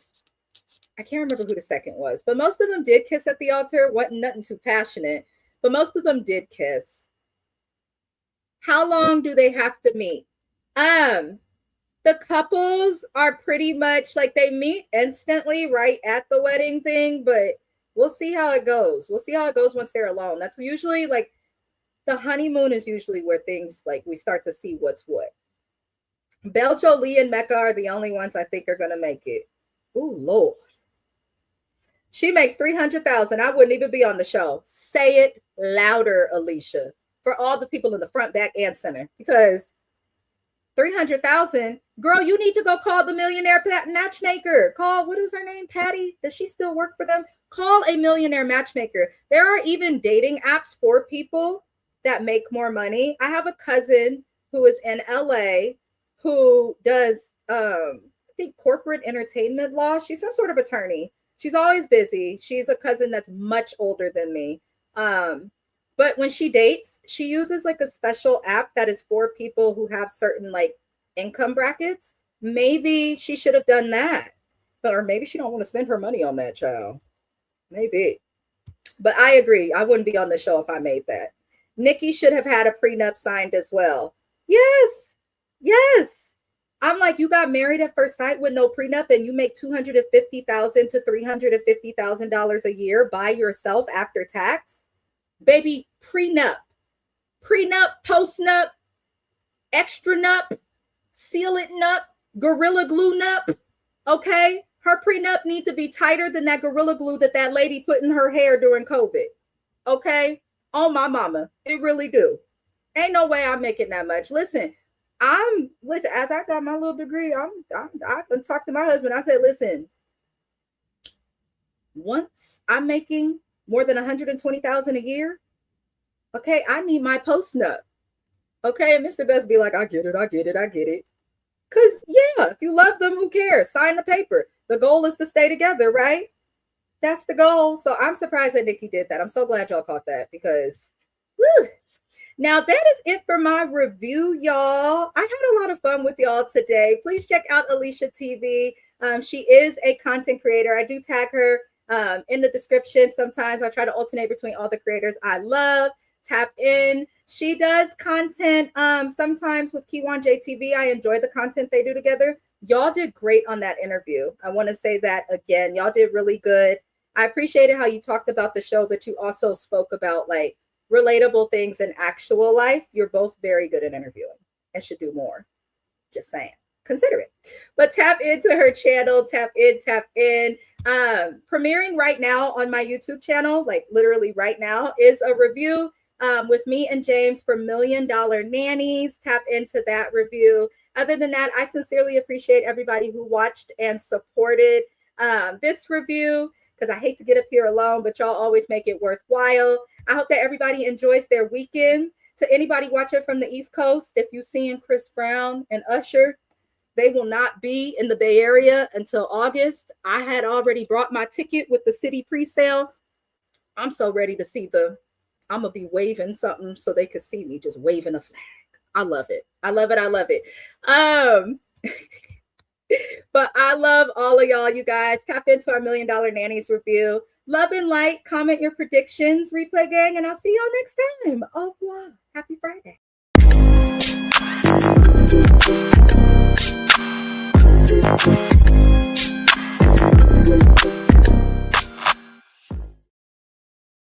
I can't remember who the second was, but most of them did kiss at the altar. Wasn't nothing too passionate, but most of them did kiss. How long do they have to meet? The couples are pretty much like they meet instantly right at the wedding thing, but we'll see how it goes. We'll see how it goes once they're alone. That's usually like the honeymoon is usually where things like we start to see what's what. Belle, Jolie, and Mecca are the only ones I think are going to make it. Ooh, Lord. She makes $300,000. I wouldn't even be on the show. Say it louder, Alicia, for all the people in the front, back, and center, because 300,000, girl, you need to go call the millionaire matchmaker. Call, what is her name? Patty? Does she still work for them? Call a millionaire matchmaker. There are even dating apps for people that make more money. I have a cousin who is in LA who does, I think, corporate entertainment law. She's some sort of attorney. She's always busy. She's a cousin that's much older than me. But when she dates, she uses like a special app that is for people who have certain like income brackets. Maybe she should have done that. Or maybe she don't want to spend her money on that, child. Maybe. But I agree. I wouldn't be on the show if I made that. Nikki should have had a prenup signed as well. Yes. Yes. I'm like, you got married at first sight with no prenup and you make $250,000 to $350,000 a year by yourself after tax. Baby, prenup, post-nup, extra nup, seal it nup, gorilla glue nup. Okay, her prenup needs to be tighter than that gorilla glue that lady put in her hair during COVID. Okay, on my mama, it really do. Ain't no way I'm making that much. Listen, as I got my little degree, I've been talking to my husband. I said, listen, once I'm making more than $120,000 a year, okay, I need my post-nup. Okay, and Mr. Best be like, I get it. Because, yeah, if you love them, who cares? Sign the paper. The goal is to stay together, right? That's the goal. So I'm surprised that Nikki did that. I'm so glad y'all caught that because, whew. Now, that is it for my review, y'all. I had a lot of fun with y'all today. Please check out Alicia TV. She is a content creator. I do tag her in the description. Sometimes I try to alternate between all the creators I love. Tap in. She does content sometimes with Kiwan JTV. I enjoy the content they do together. Y'all did great on that interview. I want to say that again. Y'all did really good. I appreciated how you talked about the show, but you also spoke about like relatable things in actual life. You're both very good at interviewing and should do more. Just saying. Consider it. But tap into her channel. Tap in. Premiering right now on my YouTube channel, like literally right now, is a review with me and James for $1 Million Nannies. Tap into that review. Other than that, I sincerely appreciate everybody who watched and supported this review, because I hate to get up here alone, but y'all always make it worthwhile. I hope that everybody enjoys their weekend. To anybody watching from the East Coast, if you're seeing Chris Brown and Usher, they will not be in the Bay Area until August. I had already brought my ticket with the city pre-sale. I'm so ready to see them. I'm going to be waving something so they could see me, just waving a flag. I love it. I love it. But I love all of y'all, you guys. Tap into our $1 Million Nannies review. Love and like, comment your predictions, Replay Gang, and I'll see y'all next time. Au revoir. Happy Friday.